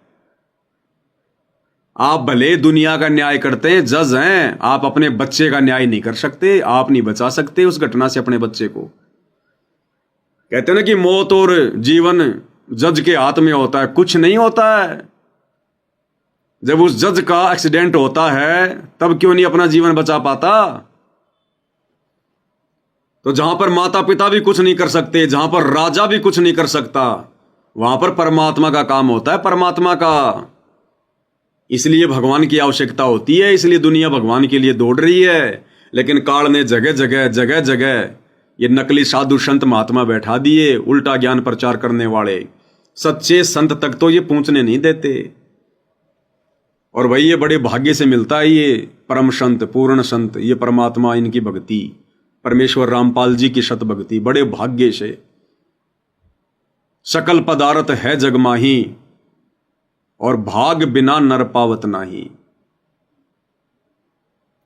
आप भले दुनिया का न्याय करते हैं, जज हैं, आप अपने बच्चे का न्याय नहीं कर सकते, आप नहीं बचा सकते उस घटना से अपने बच्चे को। कहते हैं ना कि मौत और जीवन जज के हाथ में होता है, कुछ नहीं होता है। जब उस जज का एक्सीडेंट होता है तब क्यों नहीं अपना जीवन बचा पाता? तो जहां पर माता पिता भी कुछ नहीं कर सकते, जहां पर राजा भी कुछ नहीं कर सकता, वहां पर परमात्मा का काम होता है, परमात्मा का। इसलिए भगवान की आवश्यकता होती है, इसलिए दुनिया भगवान के लिए दौड़ रही है। लेकिन काल ने जगह जगह ये नकली साधु संत महात्मा बैठा दिए, उल्टा ज्ञान प्रचार करने वाले। सच्चे संत तक तो ये पहुंचने नहीं देते। और भाई ये बड़े भाग्य से मिलता है, ये परम संत, पूर्ण संत, ये परमात्मा, इनकी भक्ति, परमेश्वर रामपाल जी की शत भक्ति, बड़े भाग्य से। सकल पदार्थ है जग माही और भाग बिना नर पावत नाही।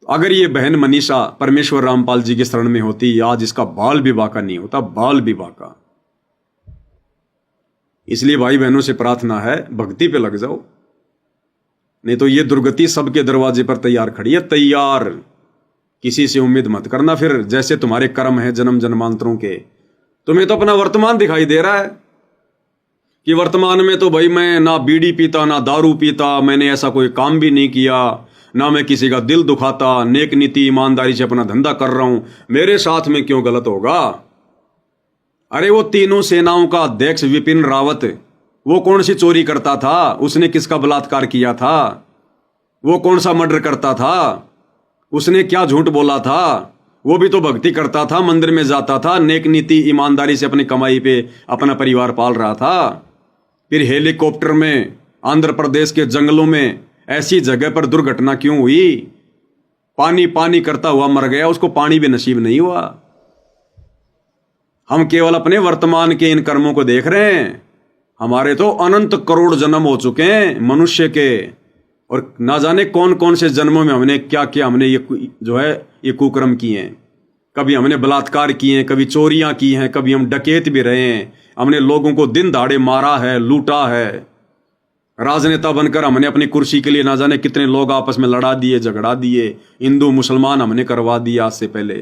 अगर ये बहन मनीषा परमेश्वर रामपाल जी की शरण में होती, आज इसका बाल भी बाका नहीं होता, बाल भी बाका। इसलिए भाई बहनों से प्रार्थना है, भक्ति पे लग जाओ, नहीं तो ये दुर्गति सबके दरवाजे पर तैयार खड़ी है, तैयार। किसी से उम्मीद मत करना फिर, जैसे तुम्हारे कर्म है जन्म जन्मांतरों के। तुम्हें तो अपना वर्तमान दिखाई दे रहा है कि वर्तमान में तो भाई मैं ना बीड़ी पीता, ना दारू पीता, मैंने ऐसा कोई काम भी नहीं किया, ना मैं किसी का दिल दुखाता, नेक नीति ईमानदारी से अपना धंधा कर रहा हूं, मेरे साथ में क्यों गलत होगा? अरे वो तीनों सेनाओं का अध्यक्ष विपिन रावत, वो कौन सी चोरी करता था? उसने किसका बलात्कार किया था? वो कौन सा मर्डर करता था? उसने क्या झूठ बोला था? वो भी तो भक्ति करता था, मंदिर में जाता था, नेक नीति ईमानदारी से अपनी कमाई पे अपना परिवार पाल रहा था। फिर हेलीकॉप्टर में आंध्र प्रदेश के जंगलों में ऐसी जगह पर दुर्घटना क्यों हुई? पानी पानी करता हुआ मर गया, उसको पानी भी नसीब नहीं हुआ। हम केवल अपने वर्तमान के इन कर्मों को देख रहे हैं। हमारे तो अनंत करोड़ जन्म हो चुके हैं मनुष्य के, और ना जाने कौन कौन से जन्मों में हमने क्या क्या, हमने ये कुकर्म किए हैं। कभी हमने बलात्कार किए हैं, कभी चोरियां की हैं, कभी हम डकैत भी रहे हैं, हमने लोगों को दिन दहाड़े मारा है, लूटा है। राजनेता बनकर हमने अपनी कुर्सी के लिए ना जाने कितने लोग आपस में लड़ा दिए, झगड़ा दिए, हिंदू मुसलमान हमने करवा दिया आज से पहले।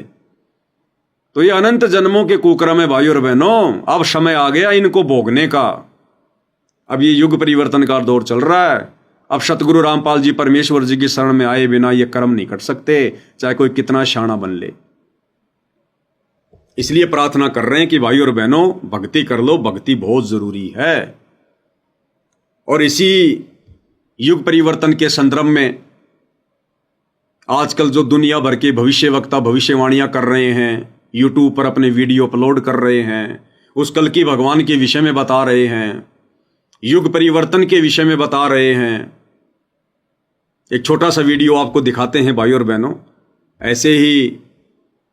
तो ये अनंत जन्मों के कुकर्म है भाई और बहनों। अब समय आ गया इनको भोगने का। अब ये युग परिवर्तन का दौर चल रहा है। अब सतगुरु रामपाल जी परमेश्वर जी की शरण में आए बिना ये कर्म नहीं कर सकते, चाहे कोई कितना शाना बन ले। इसलिए प्रार्थना कर रहे हैं कि भाई और बहनों भक्ति कर लो, भक्ति बहुत जरूरी है। और इसी युग परिवर्तन के संदर्भ में आजकल जो दुनिया भर के भविष्य वक्ता भविष्यवाणियां कर रहे हैं, यूट्यूब पर अपने वीडियो अपलोड कर रहे हैं, उस कल की भगवान के विषय में बता रहे हैं, युग परिवर्तन के विषय में बता रहे हैं। एक छोटा सा वीडियो आपको दिखाते हैं भाई और बहनों। ऐसे ही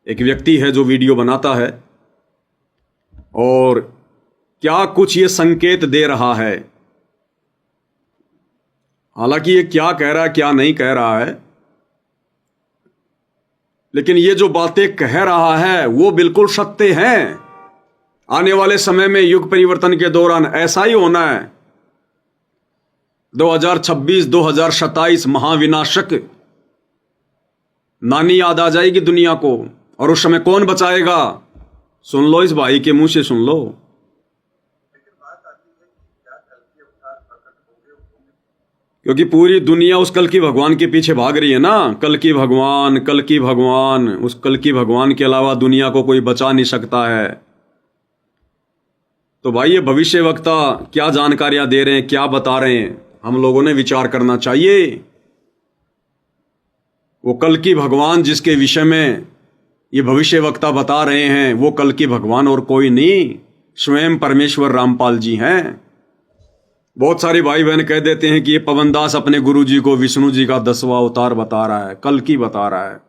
एक व्यक्ति है जो वीडियो बनाता है और क्या कुछ ये संकेत दे रहा है। हालांकि ये क्या कह रहा है क्या नहीं कह रहा है, लेकिन ये जो बातें कह रहा है वो बिल्कुल सत्य हैं। आने वाले समय में युग परिवर्तन के दौरान ऐसा ही होना है। 2026-2027 महाविनाशक नानी याद आ जाएगी दुनिया को, और उस समय कौन बचाएगा? सुन लो, इस भाई के मुंह से सुन लो। क्योंकि पूरी दुनिया उस कल की भगवान के पीछे भाग रही है ना। कल की भगवान, कल की भगवान, उस कल की भगवान के अलावा दुनिया को कोई बचा नहीं सकता है। तो भाई ये भविष्य वक्ता क्या जानकारियां दे रहे हैं, क्या बता रहे हैं, हम लोगों ने विचार करना चाहिए। वो कल की भगवान जिसके विषय में ये भविष्य वक्ता बता रहे हैं, वो कल की भगवान और कोई नहीं, स्वयं परमेश्वर रामपाल जी हैं। बहुत सारे भाई बहन कह देते हैं कि ये पवनदास अपने गुरु जी को विष्णु जी का 10वां अवतार बता रहा है, कल की बता रहा है।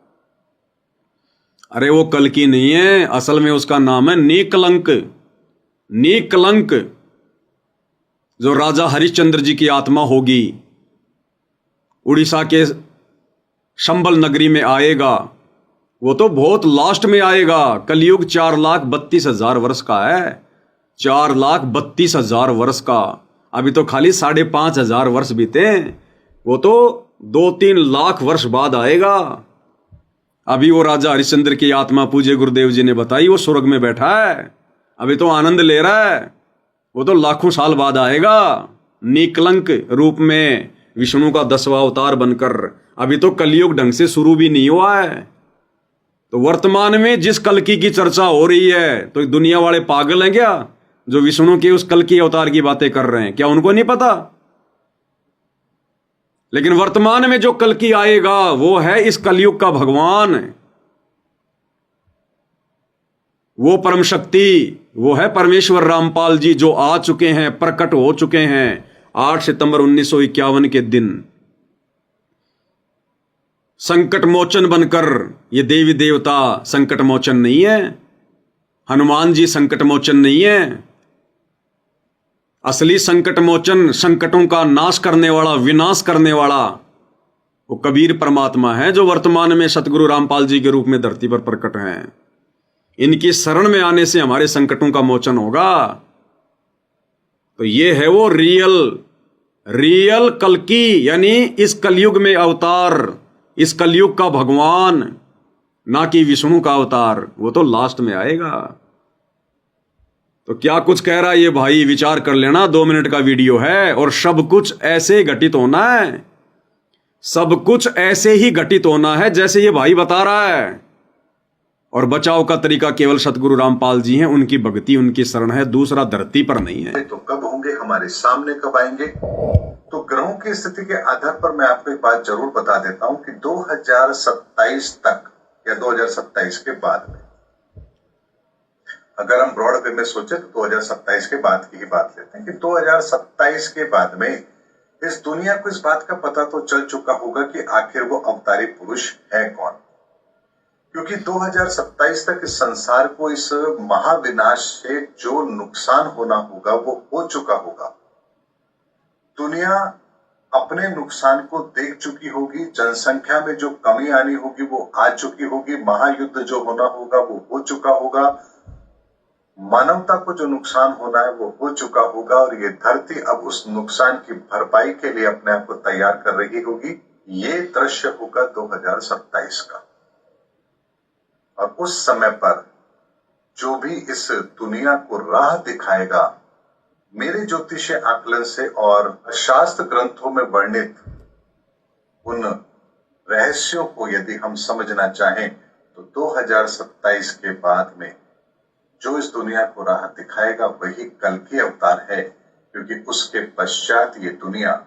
अरे वो कल्कि नहीं है, असल में उसका नाम है नीकलंक। नीकलंक जो राजा हरिश्चंद्र जी की आत्मा होगी, उड़ीसा के शंबल नगरी में आएगा। वो तो बहुत लास्ट में आएगा। कलयुग 4,32,000 वर्ष का है, 4,32,000 वर्ष का। अभी तो खाली 5,500 वर्ष बीते, वो तो 2-3 लाख वर्ष बाद आएगा। अभी वो राजा हरिश्चंद्र की आत्मा पूज्य गुरुदेव जी ने बताई, वो स्वर्ग में बैठा है, अभी तो आनंद ले रहा है। वो तो लाखों साल बाद आएगा निकलंक रूप में, विष्णु का 10वां अवतार बनकर। अभी तो कलयुग ढंग से शुरू भी नहीं हुआ है। तो वर्तमान में जिस कल्कि की चर्चा हो रही है, तो दुनिया वाले पागल हैं क्या जो विष्णु के उस कल्कि अवतार की बातें कर रहे हैं? क्या उनको नहीं पता? लेकिन वर्तमान में जो कल्कि आएगा वो है इस कलयुग का भगवान, वो परम शक्ति, वो है परमेश्वर रामपाल जी, जो आ चुके हैं, प्रकट हो चुके हैं 8 सितंबर 1951 के दिन। संकट मोचन बनकर। ये देवी देवता संकट मोचन नहीं है, हनुमान जी संकट मोचन नहीं है। असली संकट मोचन, संकटों का नाश करने वाला, विनाश करने वाला, वो कबीर परमात्मा है, जो वर्तमान में सतगुरु रामपाल जी के रूप में धरती पर प्रकट हैं। इनकी शरण में आने से हमारे संकटों का मोचन होगा। तो ये है वो रियल कल्कि, यानी इस कलयुग में अवतार, इस कलयुग का भगवान, ना कि विष्णु का अवतार। वो तो लास्ट में आएगा। तो क्या कुछ कह रहा है ये भाई, विचार कर लेना। 2 मिनट का वीडियो है और सब कुछ ऐसे घटित होना है, सब कुछ ऐसे ही घटित होना है जैसे ये भाई बता रहा है। और बचाव का तरीका केवल सतगुरु रामपाल जी हैं, उनकी भक्ति, उनकी शरण है, दूसरा धरती पर नहीं है। तो कब होंगे, हमारे सामने कब आएंगे? तो ग्रहों की स्थिति के आधार पर मैं आपको एक बात जरूर बता देता हूं कि 2027 तक या 2027 के बाद में, अगर हम ब्रॉड वे में सोचे तो 2027 के बाद की ही बात लेते हैं कि 2027 के बाद में इस दुनिया को इस बात का पता तो चल चुका होगा कि आखिर वो अवतारी पुरुष है कौन। क्योंकि 2027 तक इस संसार को इस महाविनाश से जो नुकसान होना होगा वो हो चुका होगा। दुनिया अपने नुकसान को देख चुकी होगी, जनसंख्या में जो कमी आनी होगी वो आ चुकी होगी, महायुद्ध जो होना होगा वो हो चुका होगा, मानवता को जो नुकसान होना है वो हो चुका होगा, और ये धरती अब उस नुकसान की भरपाई के लिए अपने आप को तैयार कर रही होगी। ये दृश्य होगा 2027 का। और उस समय पर जो भी इस दुनिया को राह दिखाएगा, मेरे ज्योतिषीय आकलन से और शास्त्र ग्रंथों में वर्णित उन रहस्यों को यदि हम समझना चाहें तो 2027 के बाद में जो इस दुनिया को राह दिखाएगा वही कल्कि अवतार है। क्योंकि उसके पश्चात ये दुनिया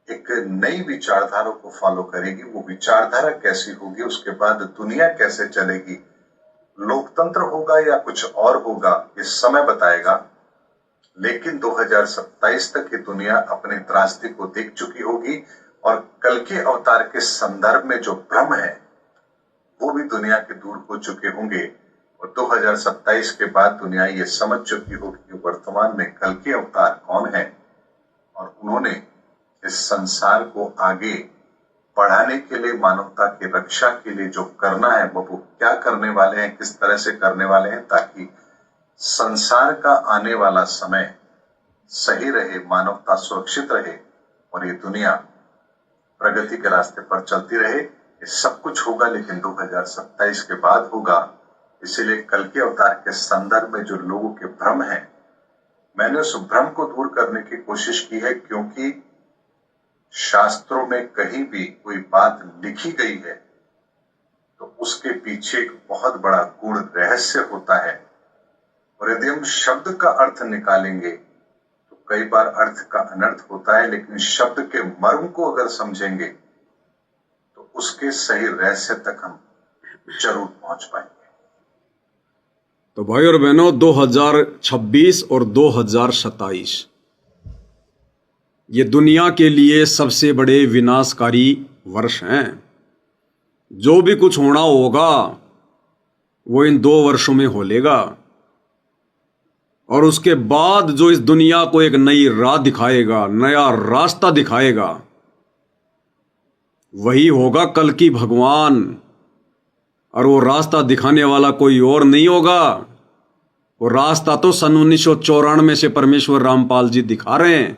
एक नई विचारधारा को फॉलो करेगी। वो विचारधारा कैसी होगी, उसके बाद दुनिया कैसे चलेगी, लोकतंत्र होगा या कुछ और होगा, ये समय बताएगा। लेकिन 2027 तक ये दुनिया अपने त्रासदी को देख चुकी होगी और कल्कि अवतार के संदर्भ में जो भ्रम है वो भी दुनिया के दूर हो चुके होंगे। और 2027 के बाद दुनिया ये समझ चुकी होगी कि वर्तमान में कल्कि अवतार कौन है, और उन्होंने इस संसार को आगे बढ़ाने के लिए, मानवता की रक्षा के लिए जो करना है वो क्या करने वाले हैं, किस तरह से करने वाले हैं, ताकि संसार का आने वाला समय सही रहे, मानवता सुरक्षित रहे और ये दुनिया प्रगति के रास्ते पर चलती रहे। ये सब कुछ होगा लेकिन 2027 के बाद होगा। इसीलिए कल्कि अवतार के संदर्भ में जो लोगों के भ्रम है, मैंने उस भ्रम को दूर करने की कोशिश की है। क्योंकि शास्त्रों में कहीं भी कोई बात लिखी गई है तो उसके पीछे एक बहुत बड़ा गूढ़ रहस्य होता है। और यदि हम शब्द का अर्थ निकालेंगे तो कई बार अर्थ का अनर्थ होता है, लेकिन शब्द के मर्म को अगर समझेंगे तो उसके सही रहस्य तक हम जरूर पहुंच पाएंगे। तो भाई और बहनों, 2026 और 2027 ये दुनिया के लिए सबसे बड़े विनाशकारी वर्ष हैं। जो भी कुछ होना होगा वो इन 2 वर्षों में हो लेगा। और उसके बाद जो इस दुनिया को एक नई राह दिखाएगा, नया रास्ता दिखाएगा, वही होगा कल की भगवान। और वो रास्ता दिखाने वाला कोई और नहीं होगा। वो रास्ता तो सन 1994 से परमेश्वर रामपाल जी दिखा रहे हैं।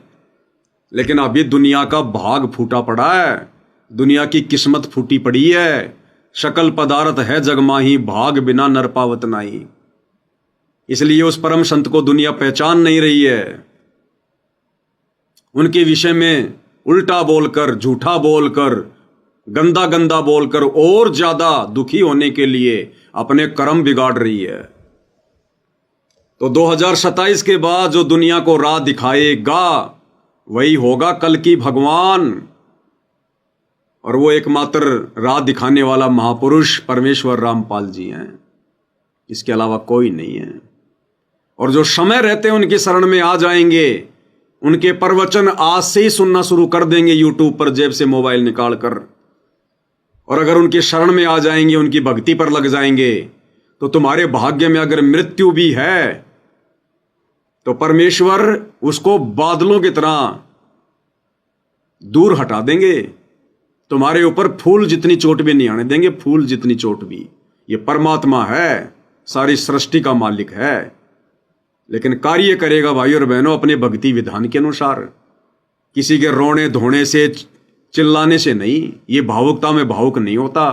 लेकिन अभी दुनिया का भाग फूटा पड़ा है, दुनिया की किस्मत फूटी पड़ी है। शकल पदार्थ है जग माही, भाग बिना नर पावत नाही। इसलिए उस परम संत को दुनिया पहचान नहीं रही है। उनके विषय में उल्टा बोलकर, झूठा बोलकर, गंदा गंदा बोलकर और ज्यादा दुखी होने के लिए अपने कर्म बिगाड़ रही है। तो 2027 के बाद जो दुनिया को राह दिखाएगा वही होगा कल की भगवान। और वो एकमात्र राह दिखाने वाला महापुरुष परमेश्वर रामपाल जी हैं, इसके अलावा कोई नहीं है। और जो समय रहते उनकी शरण में आ जाएंगे, उनके प्रवचन आज से ही सुनना शुरू कर देंगे यूट्यूब पर जेब से मोबाइल निकाल कर। और अगर उनकी शरण में आ जाएंगे, उनकी भक्ति पर लग जाएंगे, तो तुम्हारे भाग्य में अगर मृत्यु भी है तो परमेश्वर उसको बादलों की तरह दूर हटा देंगे। तुम्हारे ऊपर फूल जितनी चोट भी नहीं आने देंगे, फूल जितनी चोट भी। ये परमात्मा है, सारी सृष्टि का मालिक है, लेकिन कार्य करेगा भाई और बहनों अपने भक्ति विधान के अनुसार। किसी के रोने धोने से, चिल्लाने से नहीं। ये भावुकता में भावुक नहीं होता।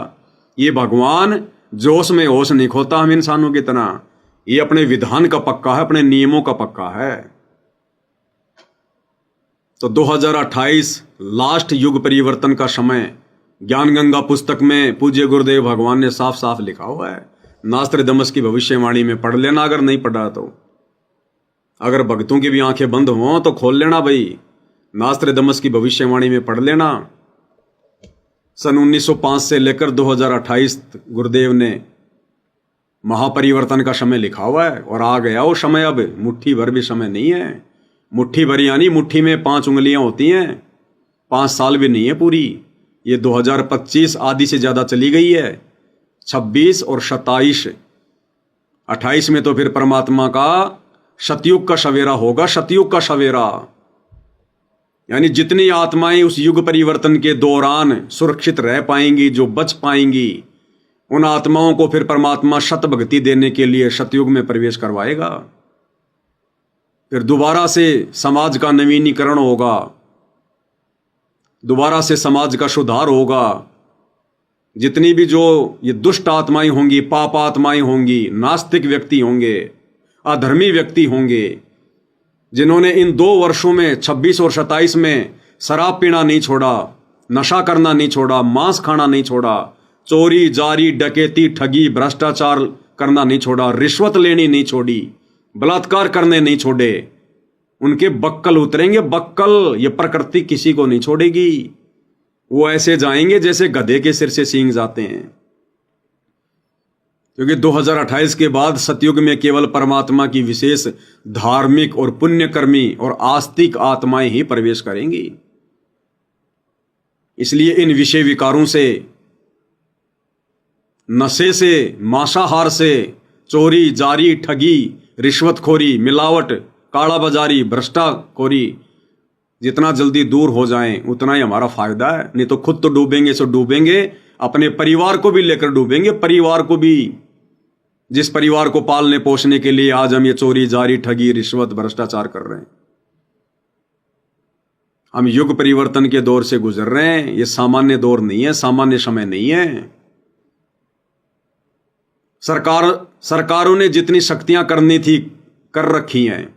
ये भगवान जोश में होश नहीं खोता हम इंसानों की तरह। ये अपने विधान का पक्का है, अपने नियमों का पक्का है। तो 2028 लास्ट युग परिवर्तन का समय ज्ञान गंगा पुस्तक में पूज्य गुरुदेव भगवान ने साफ साफ लिखा हुआ है। नास्त्रदमस की भविष्यवाणी में पढ़ लेना, अगर नहीं पढ़ा तो। अगर भक्तों की भी आंखें बंद हों तो खोल लेना भाई, नास्त्रदमस की भविष्यवाणी में पढ़ लेना। सन 1905 से लेकर 2028 गुरुदेव ने महापरिवर्तन का समय लिखा हुआ है। और आ गया वो समय, अब मुट्ठी भर भी समय नहीं है। मुट्ठी भर यानी मुट्ठी में 5 उंगलियां होती हैं, 5 साल भी नहीं है पूरी। ये 2025 आधी से ज्यादा चली गई है। 26 और 27, 28 में तो फिर परमात्मा का सतयुग का सवेरा होगा, सतयुग का सवेरा। यानी जितनी आत्माएं उस युग परिवर्तन के दौरान सुरक्षित रह पाएंगी, जो बच पाएंगी, उन आत्माओं को फिर परमात्मा शत भक्ति देने के लिए सतयुग में प्रवेश करवाएगा। फिर दोबारा से समाज का नवीनीकरण होगा, दोबारा से समाज का सुधार होगा। जितनी भी जो ये दुष्ट आत्माएं होंगी, पाप आत्माएं होंगी, नास्तिक व्यक्ति होंगे, अधर्मी व्यक्ति होंगे, जिन्होंने इन 2 वर्षों में 26 और 27 में शराब पीना नहीं छोड़ा, नशा करना नहीं छोड़ा, मांस खाना नहीं छोड़ा, चोरी जारी डकैती ठगी भ्रष्टाचार करना नहीं छोड़ा, रिश्वत लेनी नहीं छोड़ी, बलात्कार करने नहीं छोड़े, उनके बक्कल उतरेंगे, बक्कल। ये प्रकृति किसी को नहीं छोड़ेगी। वो ऐसे जाएंगे जैसे गधे के सिर से सींग जाते हैं। क्योंकि 2028 के बाद सतयुग में केवल परमात्मा की विशेष धार्मिक और पुण्यकर्मी और आस्तिक आत्माएं ही प्रवेश करेंगी। इसलिए इन विषय विकारों से, नशे से, मांसाहार से, चोरी जारी ठगी रिश्वतखोरी मिलावट काला बाजारी भ्रष्टाखोरी जितना जल्दी दूर हो जाएं उतना ही हमारा फायदा है। नहीं तो खुद तो डूबेंगे सो डूबेंगे, अपने परिवार को भी लेकर डूबेंगे। परिवार को भी, जिस परिवार को पालने पोषने के लिए आज हम ये चोरी जारी ठगी रिश्वत भ्रष्टाचार कर रहे हैं। हम युग परिवर्तन के दौर से गुजर रहे हैं। ये सामान्य दौर नहीं है, सामान्य समय नहीं है। सरकारों ने जितनी शक्तियां करनी थी कर रखी हैं,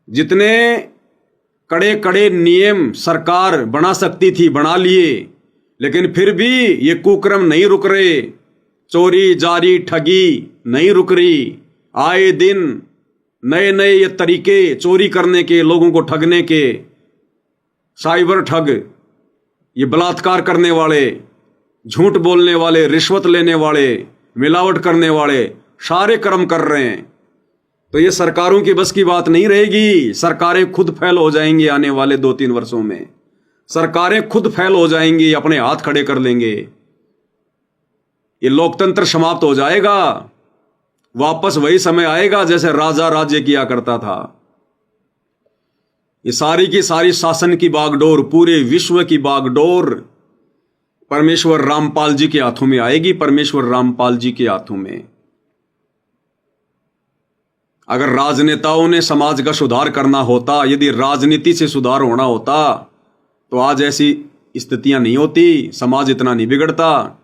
जितने कड़े कड़े नियम सरकार बना सकती थी बना लिए, लेकिन फिर भी ये कुक्रम नहीं रुक रहे। चोरी जारी ठगी नहीं रुक रही। आए दिन नए नए ये तरीके चोरी करने के, लोगों को ठगने के, साइबर ठग, ये बलात्कार करने वाले, झूठ बोलने वाले, रिश्वत लेने वाले, मिलावट करने वाले सारे कर्म कर रहे हैं। तो ये सरकारों की बस की बात नहीं रहेगी। सरकारें खुद फेल हो जाएंगी आने वाले 2-3 वर्षों में। सरकारें खुद फेल हो जाएंगी, अपने हाथ खड़े कर लेंगे। ये लोकतंत्र समाप्त हो जाएगा। वापस वही समय आएगा जैसे राजा राज्य किया करता था। ये सारी की सारी शासन की बागडोर, पूरे विश्व की बागडोर परमेश्वर रामपाल जी के हाथों में आएगी, परमेश्वर रामपाल जी के हाथों में। अगर राजनेताओं ने समाज का सुधार करना होता, यदि राजनीति से सुधार होना होता, तो आज ऐसी स्थितियां नहीं होती, समाज इतना नहीं बिगड़ता।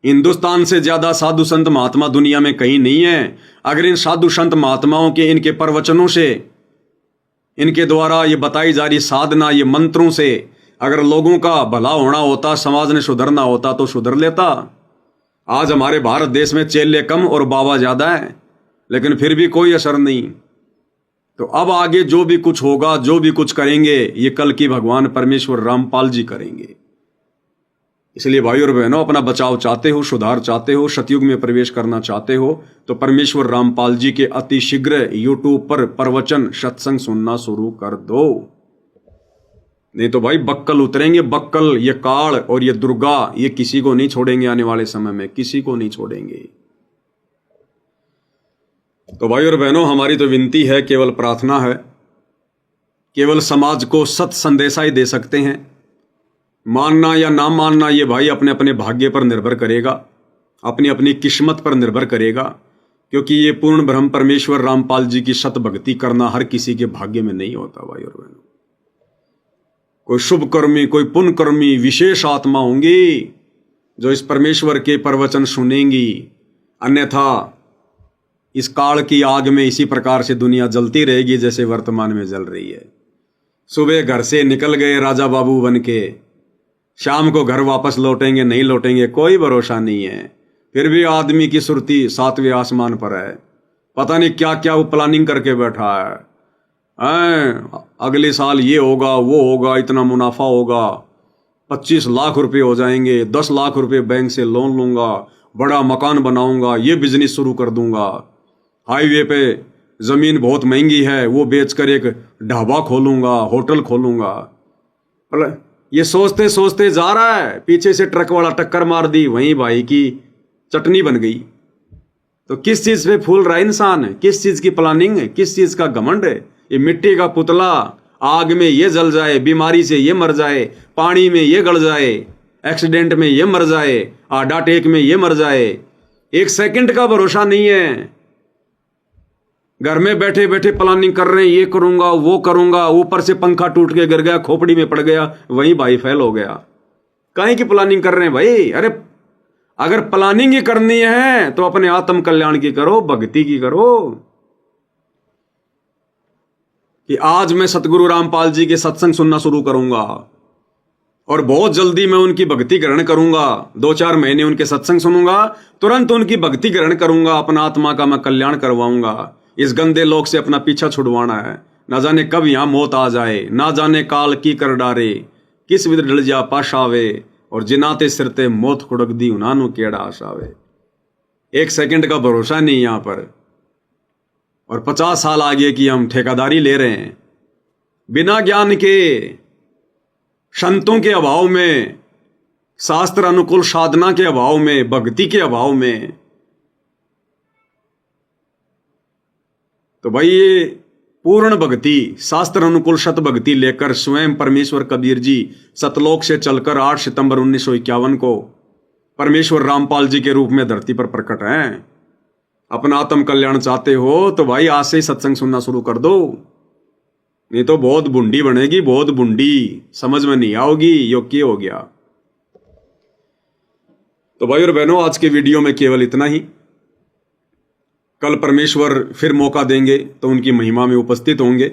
हिंदुस्तान से ज्यादा साधु संत महात्मा दुनिया में कहीं नहीं है। अगर इन साधु संत महात्माओं के, इनके प्रवचनों से, इनके द्वारा ये बताई जा रही साधना, ये मंत्रों से अगर लोगों का भला होना होता, समाज ने सुधरना होता, तो सुधर लेता। आज हमारे भारत देश में चेले कम और बाबा ज्यादा है, लेकिन फिर भी कोई असर नहीं। तो अब आगे जो भी कुछ होगा, जो भी कुछ करेंगे, ये कल की भगवान परमेश्वर रामपाल जी करेंगे। इसलिए भाई और बहनों, अपना बचाव चाहते हो, सुधार चाहते हो, सतयुग में प्रवेश करना चाहते हो, तो परमेश्वर रामपाल जी के अति शीघ्र यूट्यूब पर प्रवचन सत्संग सुनना शुरू कर दो। नहीं तो भाई बक्कल उतरेंगे, बक्कल। ये काल और ये दुर्गा, ये किसी को नहीं छोड़ेंगे, आने वाले समय में किसी को नहीं छोड़ेंगे। तो भाई और बहनों, हमारी तो विनती है, केवल प्रार्थना है, केवल समाज को सत संदेशा ही दे सकते हैं। मानना या ना मानना ये भाई अपने अपने भाग्य पर निर्भर करेगा, अपनी अपनी किस्मत पर निर्भर करेगा, क्योंकि ये पूर्ण ब्रह्म परमेश्वर रामपाल जी की सत भक्ति करना हर किसी के भाग्य में नहीं होता। भाई और बहनों, कोई शुभ कर्मी, कोई पुण्य कर्मी, विशेष आत्मा होंगी जो इस परमेश्वर के प्रवचन सुनेंगी। अन्यथा इस काल की आग में इसी प्रकार से दुनिया जलती रहेगी जैसे वर्तमान में जल रही है। सुबह घर से निकल गए राजा बाबू बन के, शाम को घर वापस लौटेंगे नहीं लौटेंगे कोई भरोसा नहीं है। फिर भी आदमी की सुरती 7वें आसमान पर है, पता नहीं क्या क्या वो प्लानिंग करके बैठा है। अगले साल ये होगा, वो होगा, इतना मुनाफा होगा, 25 लाख रुपए हो जाएंगे, 10 लाख रुपए बैंक से लोन लूंगा, बड़ा मकान बनाऊंगा, ये बिजनेस शुरू कर दूंगा, हाईवे पे जमीन बहुत महंगी है, वो बेचकर एक ढाबा खोलूंगा, होटल खोलूंगा। ये सोचते सोचते जा रहा है, पीछे से ट्रक वाला टक्कर मार दी, वहीं भाई की चटनी बन गई। तो किस चीज पे फूल रहा है इंसान? किस चीज की प्लानिंग है? किस चीज का घमंड है? ये मिट्टी का पुतला, आग में ये जल जाए, बीमारी से ये मर जाए, पानी में ये गल जाए, एक्सीडेंट में ये मर जाए, हार्ट अटैक में ये मर जाए, एक सेकंड का भरोसा नहीं है। घर में बैठे बैठे प्लानिंग कर रहे हैं, ये करूंगा, वो करूंगा, ऊपर से पंखा टूट के गिर गया, खोपड़ी में पड़ गया, वहीं भाई फेल हो गया। काहे की प्लानिंग कर रहे हैं भाई? अरे अगर प्लानिंग ही करनी है तो अपने आत्म कल्याण की करो, भक्ति की करो। कि आज मैं सतगुरु रामपाल जी के सत्संग सुनना शुरू करूंगा और बहुत जल्दी मैं उनकी भक्ति ग्रहण करूंगा। 2-4 महीने उनके सत्संग सुनूंगा, तुरंत उनकी भक्ति ग्रहण करूंगा, अपना आत्मा का मैं कल्याण करवाऊंगा। इस गंदे लोक से अपना पीछा छुड़वाना है। ना जाने कब यहां मौत आ जाए, ना जाने काल की कर डारे, किस विध डल जा पाशावे, और जिनाते सिरते मौत खुड़क दी उनानु केड़ा आशावे। एक सेकंड का भरोसा नहीं यहां पर, और 50 साल आगे की हम ठेकेदारी ले रहे हैं बिना ज्ञान के, संतों के अभाव में, शास्त्र अनुकूल साधना के अभाव में, भक्ति के अभाव में। तो भाई ये पूर्ण भक्ति, शास्त्र अनुकूल सत भक्ति लेकर स्वयं परमेश्वर कबीर जी सतलोक से चलकर 8 सितंबर 1951 को परमेश्वर रामपाल जी के रूप में धरती पर प्रकट हैं। अपना आत्म कल्याण चाहते हो तो भाई आज से ही सत्संग सुनना शुरू कर दो, नहीं तो बहुत बुंडी बनेगी, बहुत बुंडी, समझ में नहीं आओगी योग्य हो गया। तो भाई और बहनों, आज के वीडियो में केवल इतना ही। कल परमेश्वर फिर मौका देंगे तो उनकी महिमा में उपस्थित होंगे।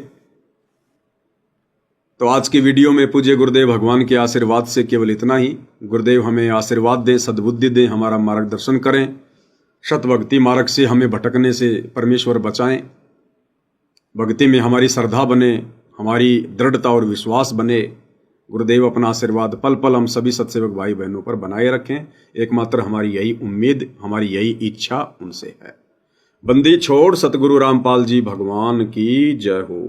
तो आज की वीडियो में पूज्य गुरुदेव भगवान के आशीर्वाद से केवल इतना ही। गुरुदेव हमें आशीर्वाद दें, सद्बुद्धि दें, हमारा मार्गदर्शन करें, सत भक्ति मार्ग से हमें भटकने से परमेश्वर बचाएं, भक्ति में हमारी श्रद्धा बने, हमारी दृढ़ता और विश्वास बने। गुरुदेव अपना आशीर्वाद पल पल हम सभी सत्सेवक भाई बहनों पर बनाए रखें। एकमात्र हमारी यही उम्मीद, हमारी यही इच्छा उनसे है। बंदी छोड़ सतगुरु रामपाल जी भगवान की जय हो।